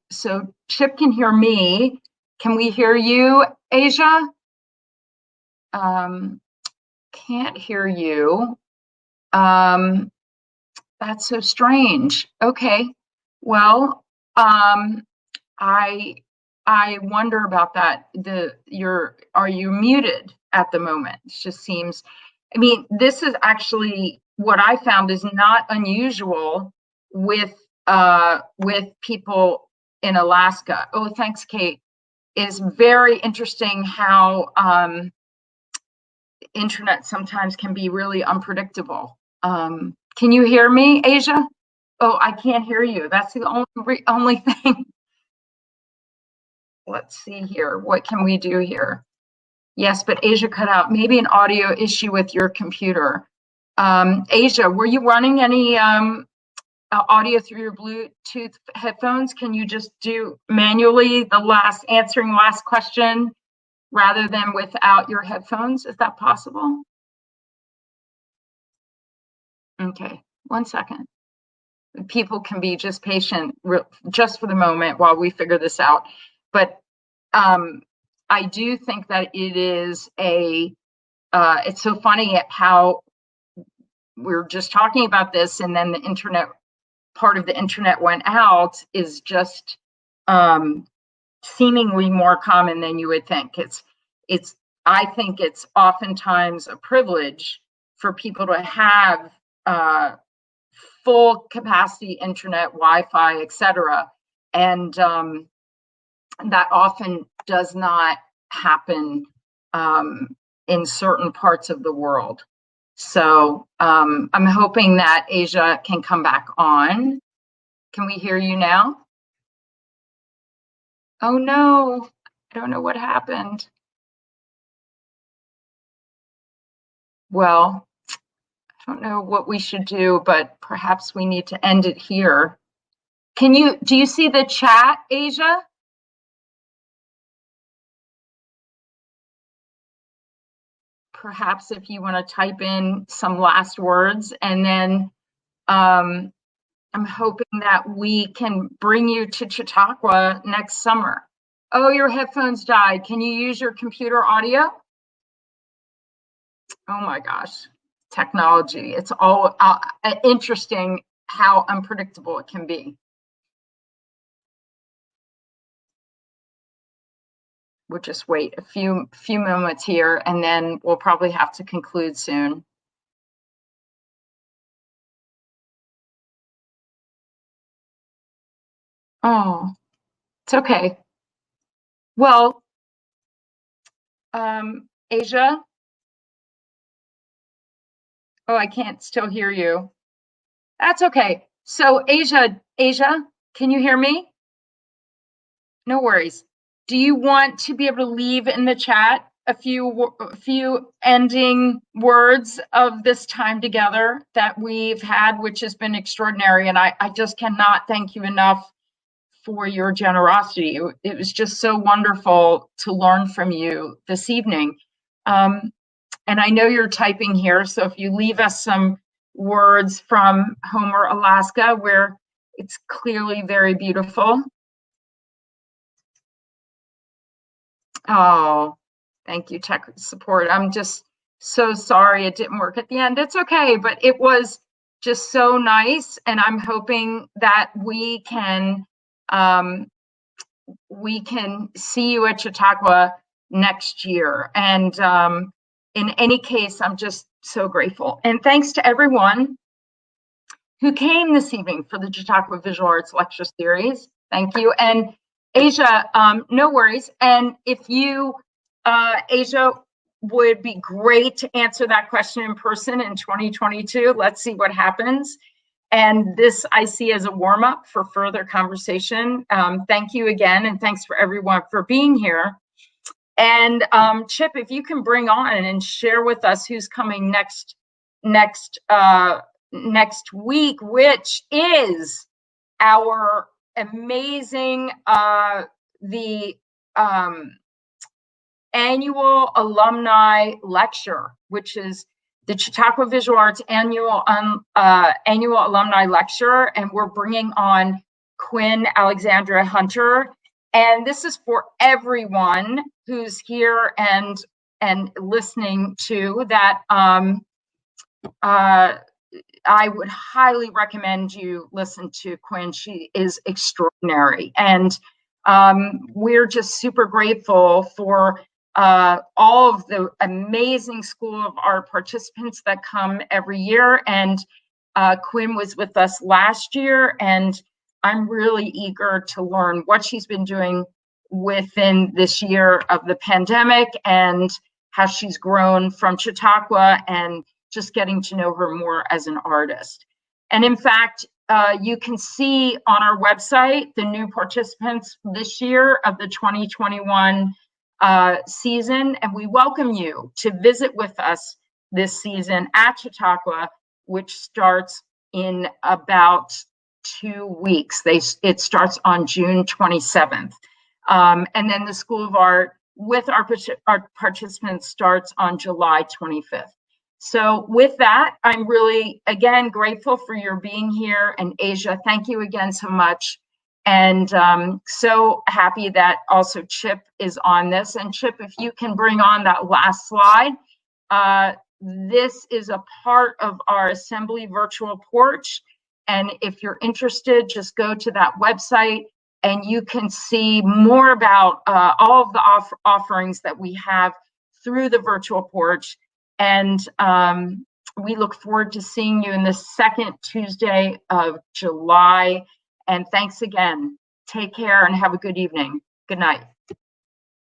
Chip can hear me. Can we hear you, Asia? Can't hear you. That's so strange. Okay, well, I wonder about that. Are you muted at the moment? It just seems, I mean, this is actually what I found is not unusual with people in Alaska. Oh, thanks, Kate. Is very interesting how internet sometimes can be really unpredictable. Can you hear me, Asia? Oh, I can't hear you. That's the only thing. Let's see here. What can we do here? Yes, but Asia cut out. Maybe an audio issue with your computer. Asia, were you running any audio through your Bluetooth headphones? Can you just do manually answering the last question rather than without your headphones? Is that possible? Okay, 1 second. People can be just patient just for the moment while we figure this out. But I do think that it is it's so funny how we're just talking about this and then the internet, part of the internet went out, is just seemingly more common than you would think. I think it's oftentimes a privilege for people to have full capacity internet, Wi-Fi, etc. And that often does not happen in certain parts of the world. So I'm hoping that Asia can come back on. Can we hear you now? Oh no, I don't know what happened. Well, I don't know what we should do, but perhaps we need to end it here. Do you see the chat, Asia? Perhaps if you want to type in some last words, and then I'm hoping that we can bring you to Chautauqua next summer. Oh, your headphones died. Can you use your computer audio? Oh my gosh, technology. It's all interesting how unpredictable it can be. We'll just wait a few moments here, and then we'll probably have to conclude soon. Oh, it's okay. Well, Asia? Oh, I can't still hear you. That's okay. So Asia, can you hear me? No worries. Do you want to be able to leave in the chat a few ending words of this time together that we've had, which has been extraordinary? And I just cannot thank you enough for your generosity. It was just so wonderful to learn from you this evening. And I know you're typing here, so if you leave us some words from Homer, Alaska, where it's clearly very beautiful. Oh, thank you, tech support. I'm just so sorry it didn't work at the end. It's okay, but it was just so nice, and I'm hoping that we can see you at Chautauqua next year. And in any case, I'm just so grateful. And thanks to everyone who came this evening for the Chautauqua Visual Arts Lecture Series. Thank you. And Asia, no worries. And if you, Asia, would be great to answer that question in person in 2022. Let's see what happens. And this I see as a warm-up for further conversation. Thank you again, and thanks for everyone for being here. And Chip, if you can bring on and share with us who's coming next week, which is our amazing the annual alumni lecture, which is the Chautauqua Visual Arts annual alumni lecture, and we're bringing on Quinn Alexandra Hunter. And this is for everyone who's here and listening to that. I would highly recommend you listen to Quinn. She is extraordinary, and we're just super grateful for all of the amazing School of Art participants that come every year. And Quinn was with us last year, and I'm really eager to learn what she's been doing within this year of the pandemic and how she's grown from Chautauqua, and just getting to know her more as an artist. And in fact, you can see on our website the new participants this year of the 2021 season, and we welcome you to visit with us this season at Chautauqua, which starts in about 2 weeks. It starts on June 27th. And then the School of Art with our participants starts on July 25th. So with that, I'm really, again, grateful for your being here. And Asia, thank you again so much. And so happy that also Chip is on this. And Chip, if you can bring on that last slide. This is a part of our Assembly virtual porch. And if you're interested, just go to that website and you can see more about all of the offerings that we have through the virtual porch. And we look forward to seeing you in the second Tuesday of July. And thanks again. Take care and have a good evening. Good night.